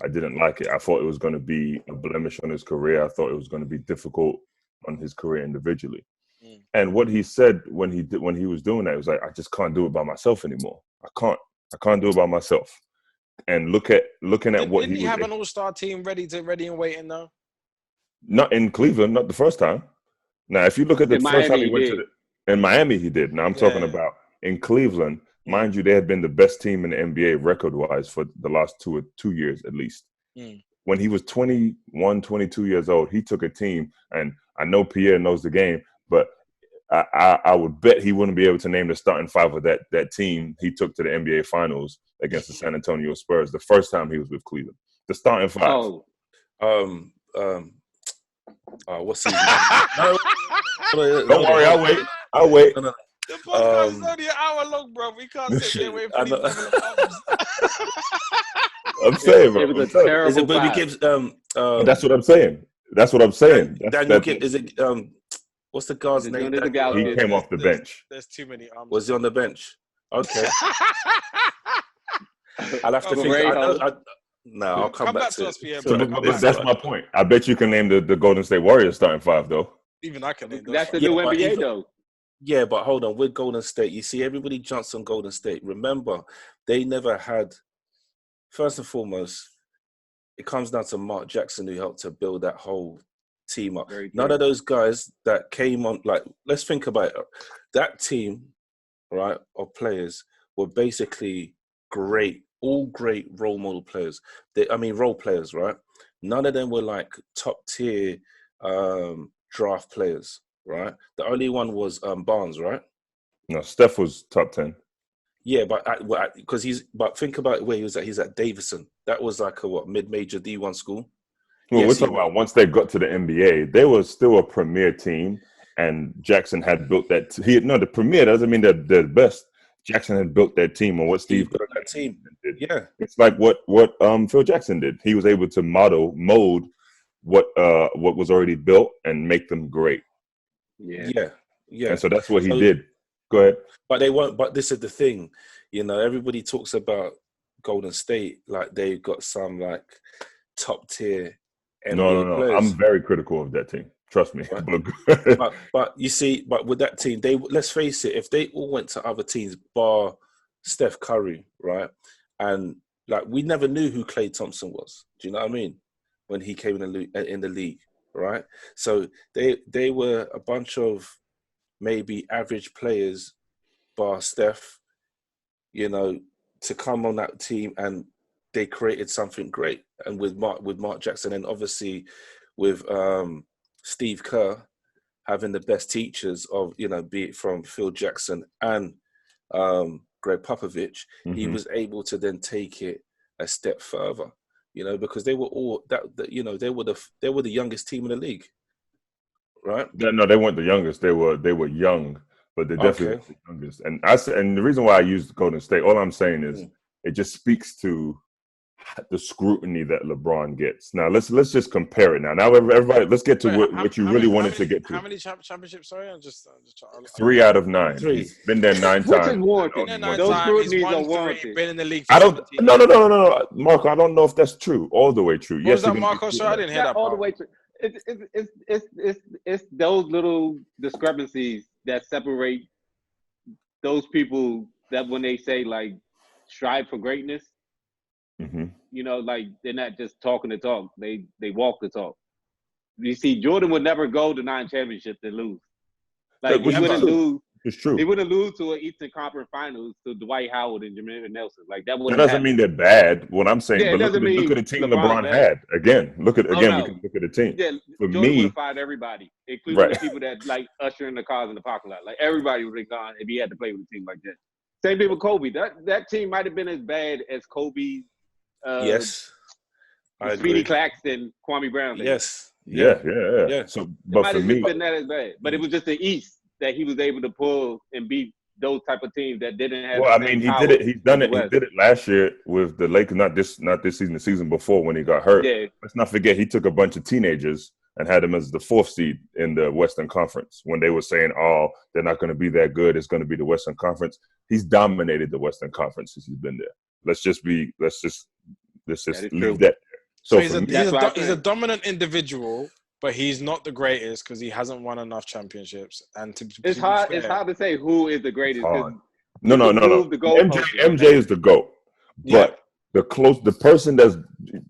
I didn't like it. I thought it was going to be a blemish on his career. I thought it was going to be difficult on his career individually. And what he said when he was doing that, it was like, I just can't do it by myself anymore. I can't do it by myself. And looking at what didn't he have an all-star team ready and waiting though? Not in Cleveland, not the first time. Now, if you look at the first time he went in Miami, he did. Now I'm talking about in Cleveland. Mind you, they had been the best team in the NBA record-wise for the last 2 years at least. When he was 21, 22 years old, he took a team, and I know Pierre knows the game, but I would bet he wouldn't be able to name the starting 5 of that team he took to the NBA Finals against the San Antonio Spurs the first time he was with Cleveland. The starting 5. What's his name? Don't worry, I'll wait. The podcast is only an hour long, bro. We can't sit there waiting for these I'm saying, bro. It was a terrible Is it Bobby Gibbs? That's what I'm saying. Daniel Gibbs, is it what's the guy's name? He came off the bench. There's too many arms. Was he on the bench? Okay. I'll have to think. I'll come back to us, Pierre. That's my point. I bet you can name the Golden State Warriors starting 5, though. Even I can name those. That's the new NBA, though. Yeah, but hold on. With Golden State, you see, everybody jumps on Golden State. Remember, they never had, first and foremost, it comes down to Mark Jackson, who helped to build that whole team up. None of those guys that came on, like, let's think about it. That team, right, of players were basically all great role model players. Role players, right? None of them were like top tier draft players, right? The only one was Barnes, right? No, Steph was top 10. Yeah, but but think about where he was at. He's at Davidson. That was like a mid-major D1 school. Well, we're talking about once they got to the NBA, they were still a premier team, and Jackson had built that. The premier doesn't mean they're the best. Jackson had built that team on what Steve built that team did. Yeah, it's like what Phil Jackson did. He was able to mold what was already built and make them great. Yeah. And so that's what he So- did. Go ahead. But they won't. But this is the thing, everybody talks about Golden State like they've got some like top tier NBA No. players. I'm very critical of that team. Trust me. Right. but you see, but with that team, let's face it, if they all went to other teams, bar Steph Curry, right, and like we never knew who Klay Thompson was. Do you know what I mean? When he came in the league, right? So they were a bunch of maybe average players, bar Steph, to come on that team, and they created something great. And with Mark Jackson, and obviously with Steve Kerr having the best teachers of, be it from Phil Jackson and Greg Popovich, he was able to then take it a step further, because they were all they were the youngest team in the league, right? No, they weren't the youngest. They were young, but they definitely weren't the youngest. And the reason why I used Golden State, all I'm saying is it just speaks to the scrutiny that LeBron gets. Now let's just compare it. Now everybody, let's get to what you really wanted to get to. How many championships? Sorry, I'm just 3 out of 9. 3. He's been there 9 times. Which is warranted. Been there 9 Those times. He's scrutinies won are 3. warranted. Been in the league for I don't. 17 No, Marco. I don't know if that's true. All the way true. What was that, Marco? Sorry, I didn't hear Not that all the part. way to it's those little discrepancies that separate those people that when they say like strive for greatness, like they're not just talking the talk, they walk the talk. You see, Jordan would never go to 9 championships and lose. Like he wouldn't lose. It's true. He wouldn't lose to an Eastern Conference Finals to Dwight Howard and Jameer Nelson. Like that wouldn't. That doesn't mean they're bad. What I'm saying, but look at the team LeBron had. Again, we can look at the team. Yeah, for Jordan me, would have fired everybody, including the people that like ushering the cars in the parking lot. Like everybody would have gone if he had to play with a team like that. Same thing with Kobe. That team might have been as bad as Kobe. Yes, I agree. Speedy Claxton, Kwame Brown. Yes. Yeah. So, but for me, been that as bad. But it was just the East that he was able to pull and beat those type of teams that didn't have. Well, I mean, he did it. He's done it. He did it last year with the Lakers. Not this season. The season before when he got hurt. Yeah. Let's not forget he took a bunch of teenagers and had them as the 4th seed in the Western Conference when they were saying, "Oh, they're not going to be that good. It's going to be the Western Conference." He's dominated the Western Conference since he's been there. Let's just leave that there. So he's a dominant individual, but he's not the greatest because he hasn't won enough championships. And it's hard to say who is the greatest. No. MJ is the GOAT. But the person that's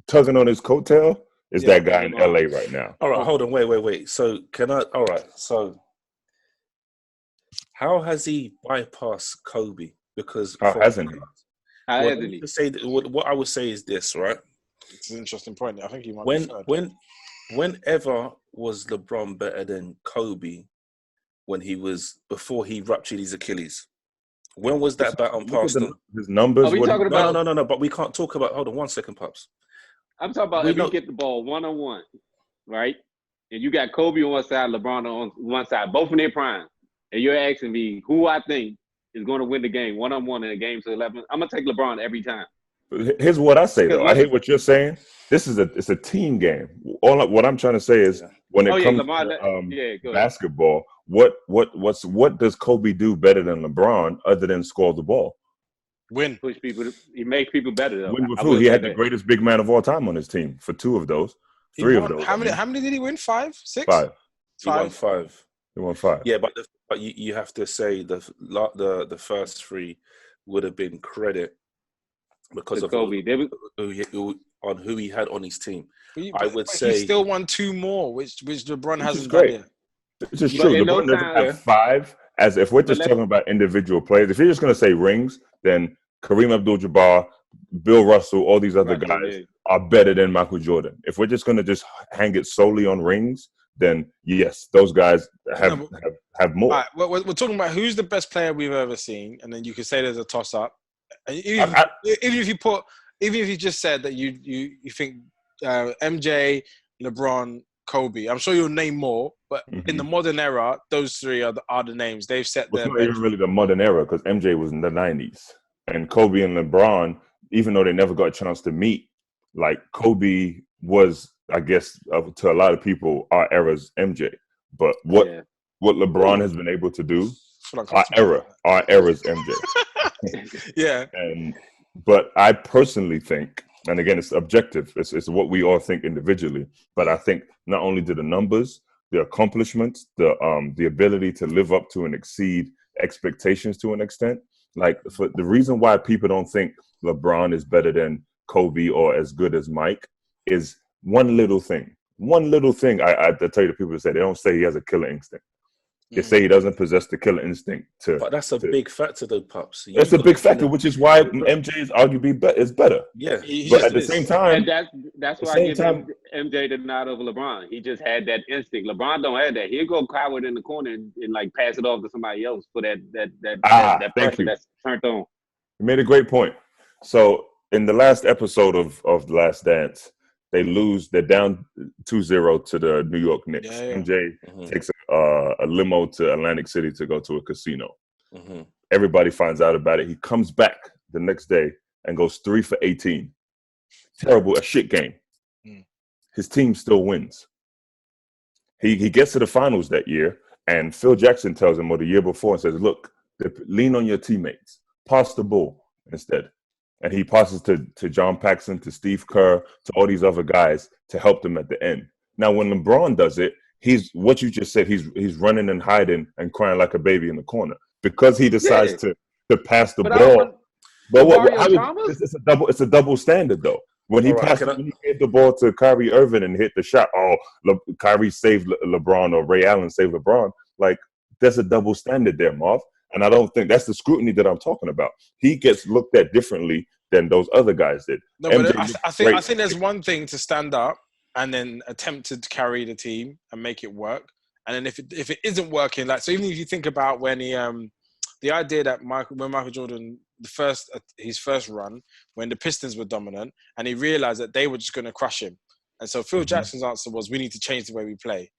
tugging on his coattail is that guy in LA right now. All right, hold on, wait. So so how has he bypassed Kobe? Because how hasn't he? What I would say is this, right? It's an interesting point. I think he might whenever was LeBron better than Kobe before he ruptured his Achilles? When was that battle passed on? His numbers? Are we talking about? No, but we can't talk about, hold on 1 second, Pops. I'm talking about if you get the ball one-on-one, right? And you got Kobe on one side, LeBron on one side, both in their prime. And you're asking me who I think is going to win the game one-on-one in a game to 11. I'm going to take LeBron every time. Here's what I say, though. I hate what you're saying. It's a team game. What I'm trying to say is when it comes to basketball, what does Kobe do better than LeBron other than score the ball? Win. Push people. He makes people better, though. Win with who? He had the greatest big man of all time on his team for 2 of those. 3 of those. How many did he win? 5? 6? 5. He won 5. He won 5. Yeah, but you have to say the first 3 would have been credit because of Kobe. On who he had on his team. I would say he still won 2 more, which LeBron hasn't done yet. This is true. LeBron doesn't have 5. As if we're just talking about individual players, if you're just going to say rings, then Kareem Abdul-Jabbar, Bill Russell, all these other guys are better than Michael Jordan. If we're just going to just hang it solely on rings, then yes, those guys have more. All right, we're talking about who's the best player we've ever seen, and then you could say there's a toss-up. And even if you just said that you think MJ, LeBron, Kobe, I'm sure you'll name more, but in the modern era, those 3 are the names. They've set their. It's not even really the modern era because MJ was in the 90s, and Kobe and LeBron, even though they never got a chance to meet, like Kobe was, I guess, to a lot of people, our era's MJ. But what what LeBron has been able to do, Feel uncomfortable. our era's MJ. Yeah. But I personally think, and again, it's objective. It's what we all think individually. But I think not only do the numbers, the accomplishments, the ability to live up to and exceed expectations to an extent. Like, for the reason why people don't think LeBron is better than Kobe or as good as Mike is one little thing. One little thing. I tell you, the people that say, they don't say he has a killer instinct. They say he doesn't possess the killer instinct But that's a big factor, though, Pups. That's a big factor, which is why MJ is arguably is better. Yeah, but at the same time, and that's why I give MJ the nod over LeBron. He just had that instinct. LeBron don't have that. He'll go coward in the corner and like pass it off to somebody else for that person that's turned on. You made a great point. So in the last episode of The Last Dance, they're down 2-0 to the New York Knicks. Yeah. MJ takes a limo to Atlantic City to go to a casino. Everybody finds out about it. He comes back the next day and goes 3 for 18. Terrible, a shit game. His team still wins. He gets to the finals that year, and Phil Jackson tells him, or the year before, and says, look, lean on your teammates. Pass the ball instead. And he passes to John Paxson, to Steve Kerr, to all these other guys to help them at the end. Now, when LeBron does it, he's what you just said. He's running and hiding and crying like a baby in the corner because he decides to pass the ball. It's a double standard though. When he gave the ball to Kyrie Irving and hit the shot, Kyrie saved LeBron or Ray Allen saved LeBron. Like, there's a double standard there, Marv. And I don't think that's the scrutiny that I'm talking about. He gets looked at differently than those other guys did. No, but I think there's one thing to stand up and then attempt to carry the team and make it work. And then if it isn't working, like, so even if you think about when he the idea that when Michael Jordan his first run, when the Pistons were dominant, and he realized that they were just going to crush him, and so Phil Jackson's answer was, we need to change the way we play.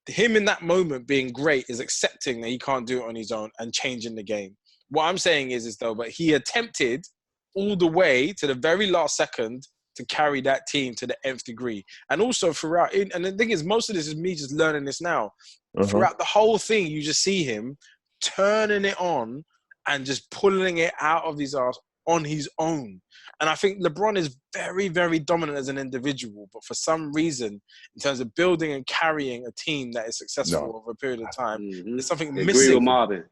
Him in that moment being great is accepting that he can't do it on his own and changing the game. What I'm saying is though, but he attempted all the way to the very last second to carry that team to the nth degree. And also throughout, and the thing is, most of this is me just learning this now. Throughout the whole thing, you just see him turning it on and just pulling it out of his ass on his own. And I think LeBron is very, very dominant as an individual, but for some reason, in terms of building and carrying a team that is successful over a period of time, there's something missing. Agree with Marvin.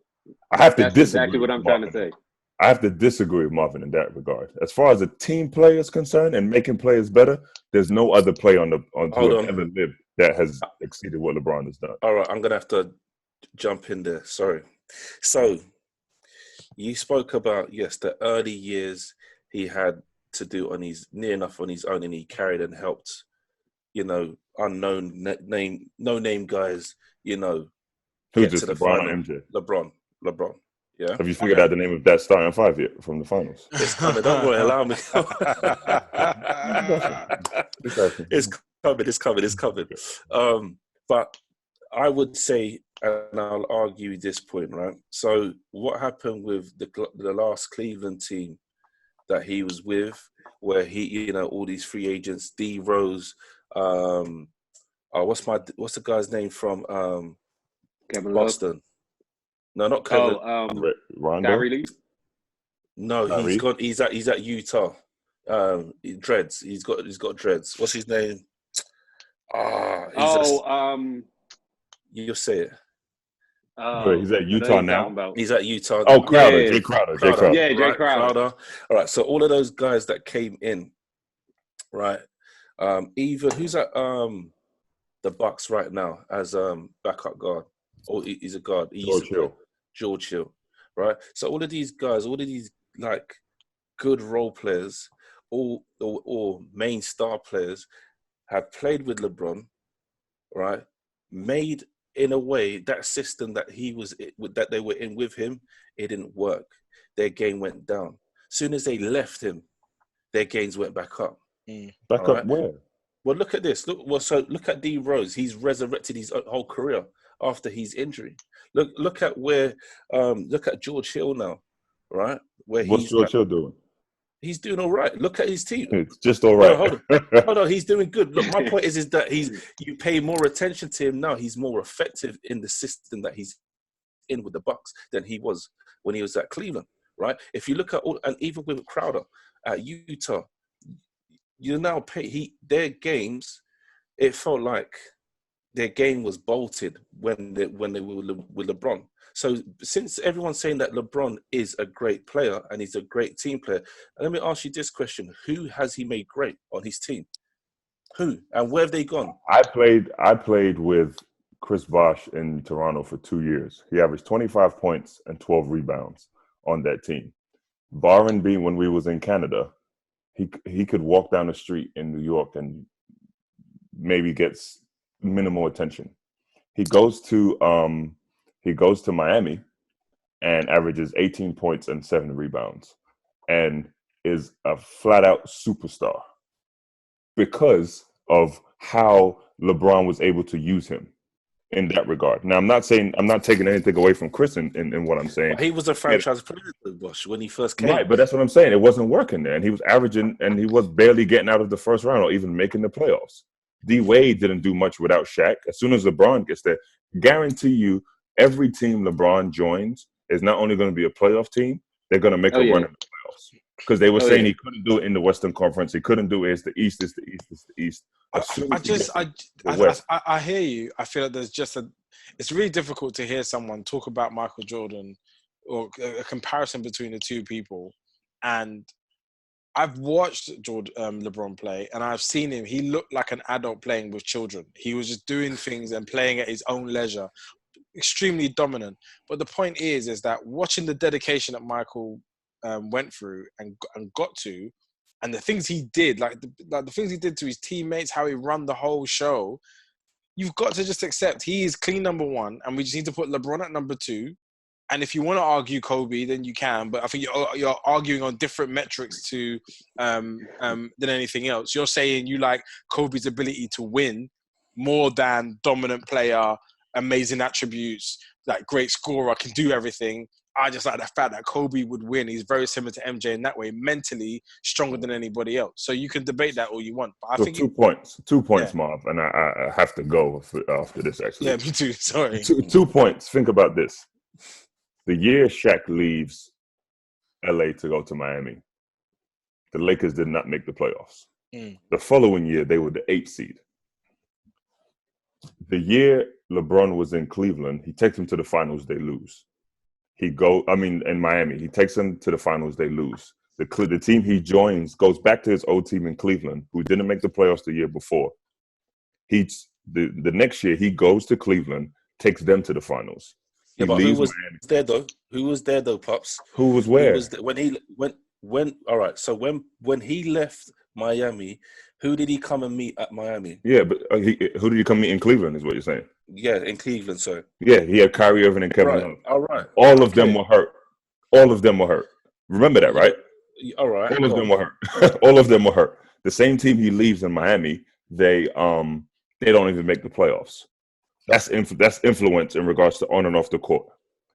That's exactly what I'm trying to say. I have to disagree with Marvin in that regard. As far as a team player is concerned and making players better, there's no other player on who ever lived that has exceeded what LeBron has done. All right, I'm going to have to jump in there. Sorry. So, you spoke about, the early years he had to do near enough on his own, and he carried and helped, unknown no name guys, Who just to the LeBron final. and MJ? LeBron. Yeah. Have you figured out the name of that starting five yet from the finals? It's coming. Don't worry, allow me. It's coming. But I would say, and I'll argue this point, right? So what happened with the last Cleveland team that he was with, where he, all these free agents, D Rose, what's the guy's name from Kevin Boston? Love? No, not Kevin. Rondo? Kyrie Lee? No, he's gone. He's at Utah. Dreads. He's got dreads. What's his name? You'll say it. He's at Utah now. He's at Utah. Oh, Crowder, Jay Crowder. Yeah, Jay Crowder. All right. So all of those guys that came in, right? Even who's at the Bucks right now as backup guard? Oh, he's a guard. George Hill. Right. So all of these guys, all of these like good role players, or main star players, have played with LeBron, right? Made in a way that system that that they were in with him, it didn't work. Their game went down. Soon as they left him, their gains went back up. Back up where? Well, look at this. Look at D Rose. He's resurrected his whole career after his injury. Look at where. Look at George Hill now, right? What's George Hill doing? He's doing all right. Look at his team. It's just all right. Hold on. He's doing good. Look, my point is that you pay more attention to him now. He's more effective in the system that he's in with the Bucks than he was when he was at Cleveland, right? If you look at and even with Crowder at Utah, you now pay their games. It felt like their game was bolted when they were with LeBron. So since everyone's saying that LeBron is a great player and he's a great team player, let me ask you this question: who has he made great on his team? Who and where have they gone? I played with Chris Bosh in Toronto for 2 years. He averaged 25 points and 12 rebounds on that team. Barring being when we was in Canada, he could walk down the street in New York and maybe gets minimal attention. He goes to Miami and averages 18 points and 7 rebounds and is a flat out superstar because of how LeBron was able to use him in that regard. Now, I'm not taking anything away from Chris in what I'm saying. He was a franchise player, Bosh, when he first came. Right, but that's what I'm saying. It wasn't working there. And he was averaging, and he was barely getting out of the first round or even making the playoffs. D-Wade didn't do much without Shaq. As soon as LeBron gets there, guarantee you, every team LeBron joins is not only going to be a playoff team, they're going to make a run in the playoffs. Because they were saying he couldn't do it in the Western Conference. He couldn't do it. It's the East. It's the East. It's the East. I hear you. I feel like there's just it's really difficult to hear someone talk about Michael Jordan or a comparison between the two people. And I've watched LeBron play, and I've seen him. He looked like an adult playing with children. He was just doing things and playing at his own leisure, extremely dominant. But the point is that watching the dedication that Michael went through and got to, and the things he did, like the things he did to his teammates, how he run the whole show, you've got to just accept he is clean number one, and we just need to put LeBron at number two. And if you want to argue Kobe, then you can. But I think you're arguing on different metrics than anything else. You're saying you like Kobe's ability to win more than dominant player, amazing attributes, like great scorer, can do everything. I just like the fact that Kobe would win. He's very similar to MJ in that way, mentally stronger than anybody else. So you can debate that all you want. But I think 2 points, yeah. Marv, and I have to go after this, actually. Yeah, me too. Sorry. 2 points. Think about this. The year Shaq leaves LA to go to Miami, the Lakers did not make the playoffs. The following year, they were the 8th seed. The year LeBron was in Cleveland, he takes them to the finals, they lose. In Miami, he takes them to the finals, they lose. The team he joins goes back to his old team in Cleveland, who didn't make the playoffs the year before. The next year, he goes to Cleveland, takes them to the finals. Yeah, but who was there though? Who was there though, Pops? Who was where? All right. So when he left Miami, who did he come and meet at Miami? Yeah, but who did he come meet in Cleveland? Is what you're saying? Yeah, in Cleveland. So yeah, he had Kyrie Irving and Kevin Love. All right. All of them were hurt. All of them were hurt. Remember that, right? All right. All of them were hurt. All of them were hurt. The same team he leaves in Miami, they don't even make the playoffs. That's influence in regards to on and off the court.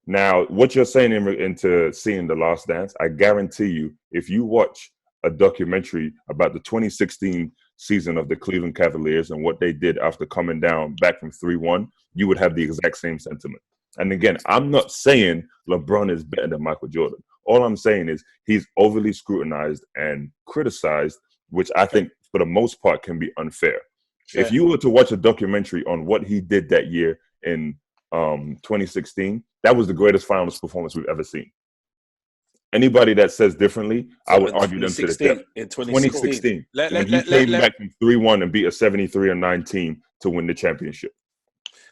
Now, what you're saying into seeing The Last Dance, I guarantee you, if you watch a documentary about the 2016 season of the Cleveland Cavaliers and what they did after coming down back from 3-1, you would have the exact same sentiment. And again, I'm not saying LeBron is better than Michael Jordan. All I'm saying is he's overly scrutinized and criticized, which I think for the most part can be unfair. If you were to watch a documentary on what he did that year in 2016, that was the greatest finals performance we've ever seen. Anybody that says differently, I would argue them to the death. In 2016. When he came back from 3-1 and beat a 73-9 team to win the championship.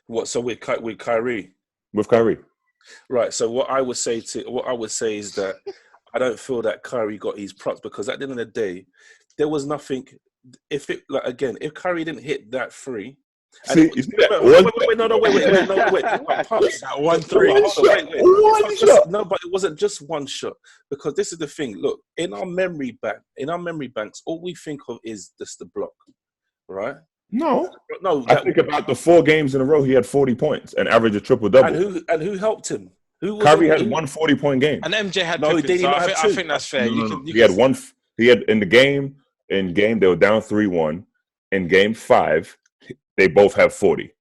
What? So with Kyrie? With Kyrie. Right. So what I would say is that I don't feel that Kyrie got his props, because at the end of the day, there was nothing. If Kyrie didn't hit that three, wait. Pops, that 1-3. One shot. No, but it wasn't just one shot, because this is the thing. Look, in our memory banks, all we think of is just the block, right? No. I think about the 4 games in a row he had 40 points and averaged a triple-double. And who helped him? Kyrie had one 40-point game. And MJ had no, Pippen, he didn't so have I think that's fair. He had one. He had in game they were down 3-1. In game 5, they both have 40.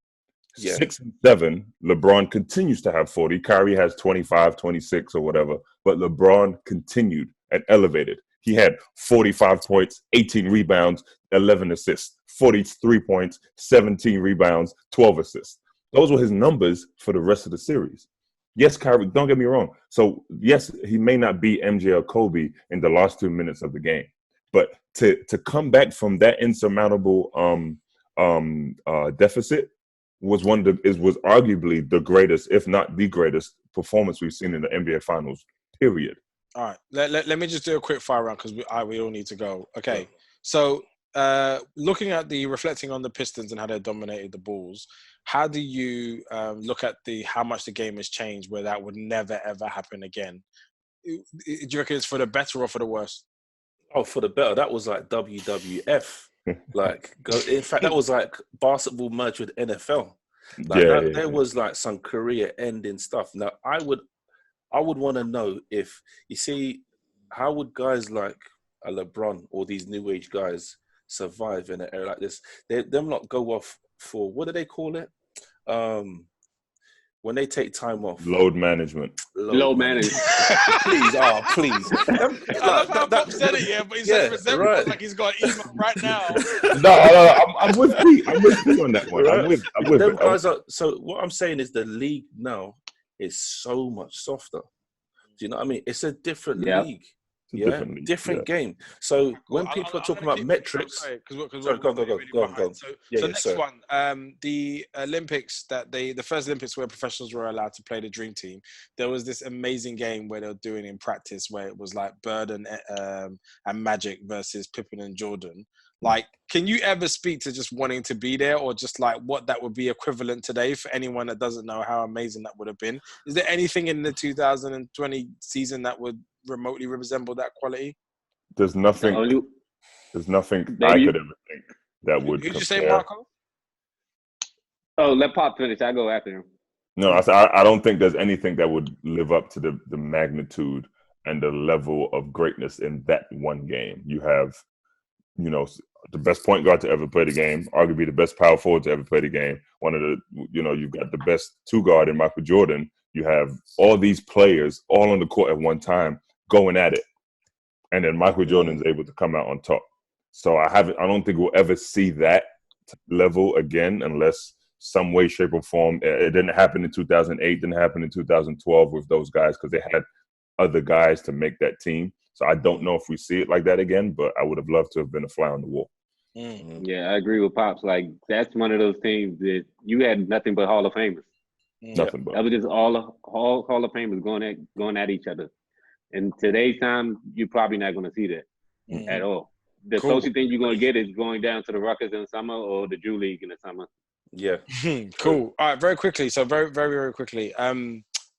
Yeah. 6 and 7, LeBron continues to have 40. Kyrie has 25, 26 or whatever, but LeBron continued and elevated. He had 45 points, 18 rebounds, 11 assists, 43 points, 17 rebounds, 12 assists. Those were his numbers for the rest of the series. Yes, Kyrie, don't get me wrong. So, yes, he may not be MJ or Kobe in the last 2 minutes of the game, but to come back from that insurmountable deficit was was arguably the greatest, if not the greatest, performance we've seen in the NBA Finals, period. All right, let me just do a quick fire round because we all need to go. Okay, so looking at reflecting on the Pistons and how they dominated the Bulls, how do you look at how much the game has changed where that would never ever happen again? Do you reckon it's for the better or for the worse? Oh, for the better. That was like WWF. In fact, that was like basketball merged with NFL. There was like some career-ending stuff. Now, I would want to know if you see how would guys like a LeBron or these new age guys survive in an era like this? Them not go off for what do they call it? When they take time off. Load management. Load management. Please. I love how Bob said it, but he said resemblance like he's got an email right now. No, I'm with Pete. I'm with Pete on that one. Right? I'm with them guys so what I'm saying is the league now is so much softer. Do you know what I mean? It's a different league. Yeah, different game. So when people are talking about metrics, go on. So next one, the Olympics the first Olympics where professionals were allowed to play the Dream Team. There was this amazing game where they were doing in practice where it was like Bird and Magic versus Pippen and Jordan. Like, can you ever speak to just wanting to be there, or just like what that would be equivalent today for anyone that doesn't know how amazing that would have been? Is there anything in the 2020 season that would remotely resemble that quality? There's nothing I could ever think that would. Who'd you say, Marco? Oh, let Pop finish. I go after him. No, I don't think there's anything that would live up to the magnitude and the level of greatness in that one game. You have, the best point guard to ever play the game, arguably the best power forward to ever play the game. One of the, you've got the best two guard in Michael Jordan. You have all these players all on the court at one time going at it. And then Michael Jordan's able to come out on top. So I don't think we'll ever see that level again unless some way, shape, or form. It didn't happen in 2008, didn't happen in 2012 with those guys because they had other guys to make that team. So I don't know if we see it like that again, but I would have loved to have been a fly on the wall. Mm-hmm. Yeah, I agree with Pops. Like, that's one of those teams that you had nothing but Hall of Famers. Nothing but. That was just all Hall of Famers going at each other. In today's time, you're probably not going to see that at all. The closest thing you're going to get is going down to the Ruckers in the summer or the Drew League in the summer. Yeah. Cool. All right, very quickly. So very, very, very quickly.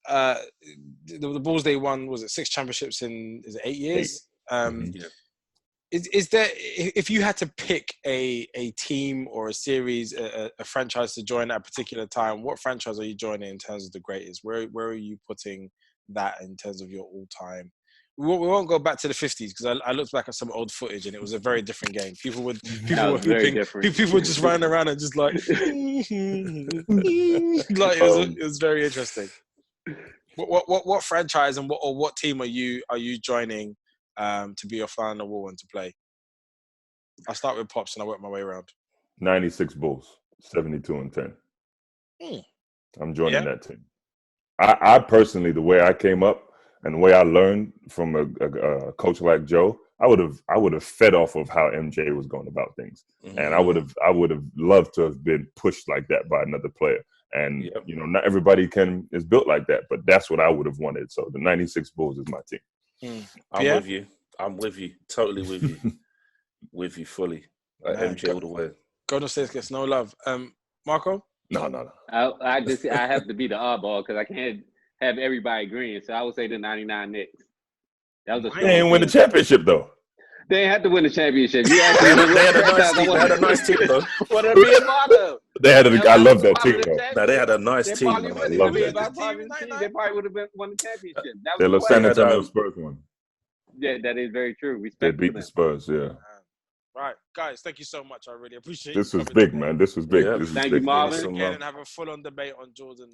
The Bulls, they won, was it 6 championships in 8 years? Is there, if you had to pick a team or a series, a franchise to join at a particular time, what franchise are you joining in terms of the greatest? Where are you putting that in terms of your all-time? We won't go back to the 50s because I looked back at some old footage and it was a very different game. People were hooping, people were just running around and just like, it was very interesting. What franchise and what team are you joining to be your fly on the wall and to play? I'll start with Pops and I work my way around. 96 Bulls, 72-10. I'm joining that team. I personally, the way I came up and the way I learned from a coach like Joe, I would have fed off of how MJ was going about things, and I would have loved to have been pushed like that by another player. And not everybody is built like that, but that's what I would have wanted. So the 96 Bulls is my team. I'm with you, totally with you, with you fully. Like MJ all the way. Golden State gets no love. Marco? No. I have to be the oddball because I can't have everybody agreeing. So I would say the 99 Knicks. That was they didn't win the championship though. They had to win the championship. They had a nice team though. What are they part of? I love that team though. No, they had a nice team. I love that. They probably would have won the championship. The Los San Antonio Spurs one. Yeah, that is very true. They Respect beat to the them. Spurs. Yeah, Right, guys, thank you so much. I really appreciate this you was coming big, today. man. This was big. Yeah. This was Thank big. you, Marvin. Awesome, Again, man. and have a full-on debate on Jordan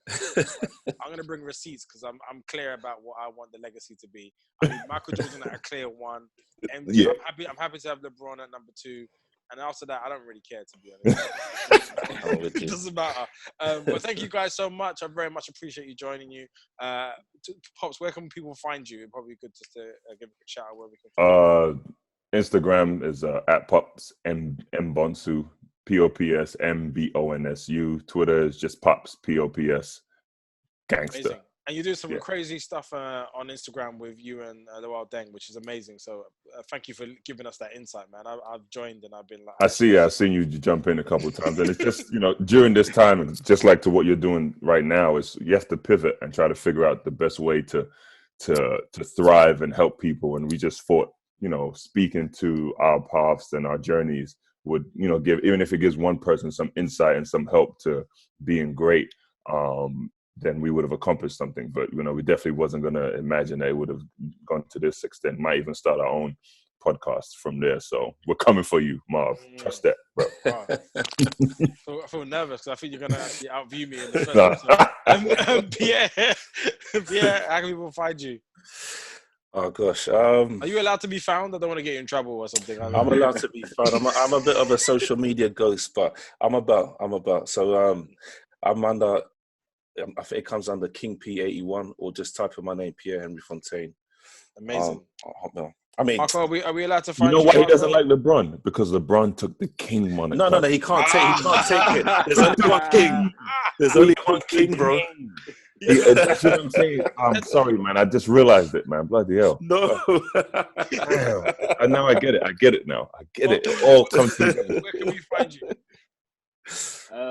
I'm going to bring receipts because I'm clear about what I want the legacy to be. I need Michael Jordan at a clear 1. And Yeah. I'm happy to have LeBron at number 2. And after that, I don't really care, to be honest. It doesn't matter. But thank you guys so much. I very much appreciate you joining you. Pops, where can people find you? It'd probably be good just to give a shout out where we can find you. Instagram is at Pops Mbonsu, Pops Mbonsu. Twitter is just Pops Pops Gangster. Amazing. And you do some crazy stuff on Instagram with you and the Wild Deng, which is amazing. So thank you for giving us that insight, man. I've joined and I've been like... I've seen you jump in a couple of times. And it's just, during this time, and just like to what you're doing right now, is you have to pivot and try to figure out the best way to thrive and help people. And we just thought, speaking to our paths and our journeys would, give, even if it gives one person some insight and some help to being great, then we would have accomplished something. But, we definitely wasn't going to imagine that it would have gone to this extent. Might even start our own podcast from there. So we're coming for you, Marv. Trust that, bro. I feel nervous because I think you're going to actually outview me in the first episode. Pierre, how can people find you? Oh gosh, are you allowed to be found? I don't want to get you in trouble or something. I'm allowed to be found. I'm a bit of a social media ghost, but I'm about. So I'm under. I think it comes under King P81, or just type in my name, Pierre Henry-Fontaine. Amazing. I mean, Marco, are we allowed to find you? Why he doesn't like LeBron? Because LeBron took the king money. No, he can't take. He can't take it. There's only one king. There's only one king, bro. That's what I'm saying. I'm sorry, man. I just realized it, man. Bloody hell. No. Damn. And now I get it. I get it now. I get it. It all comes together. Where can we find you?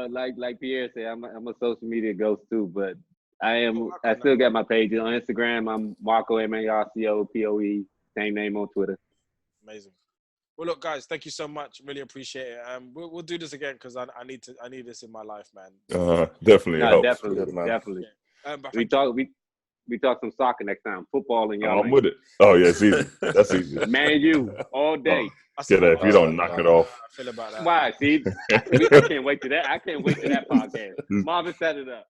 Like Pierre said, I'm a social media ghost too, but I still got my pages on Instagram. I'm Marco MARCOPOE, same name on Twitter. Amazing. Well, look, guys, thank you so much. Really appreciate it. We'll do this again because I need this in my life, man. Definitely. No, definitely. Yeah. We talk some soccer next time. Football in y'all. I'm with it. Oh yeah, it's easy. That's easy. Man, you all day. Get that if you don't knock it off. I feel about that. Why? See, I can't wait to that. I can't wait to that podcast. Marvin set it up.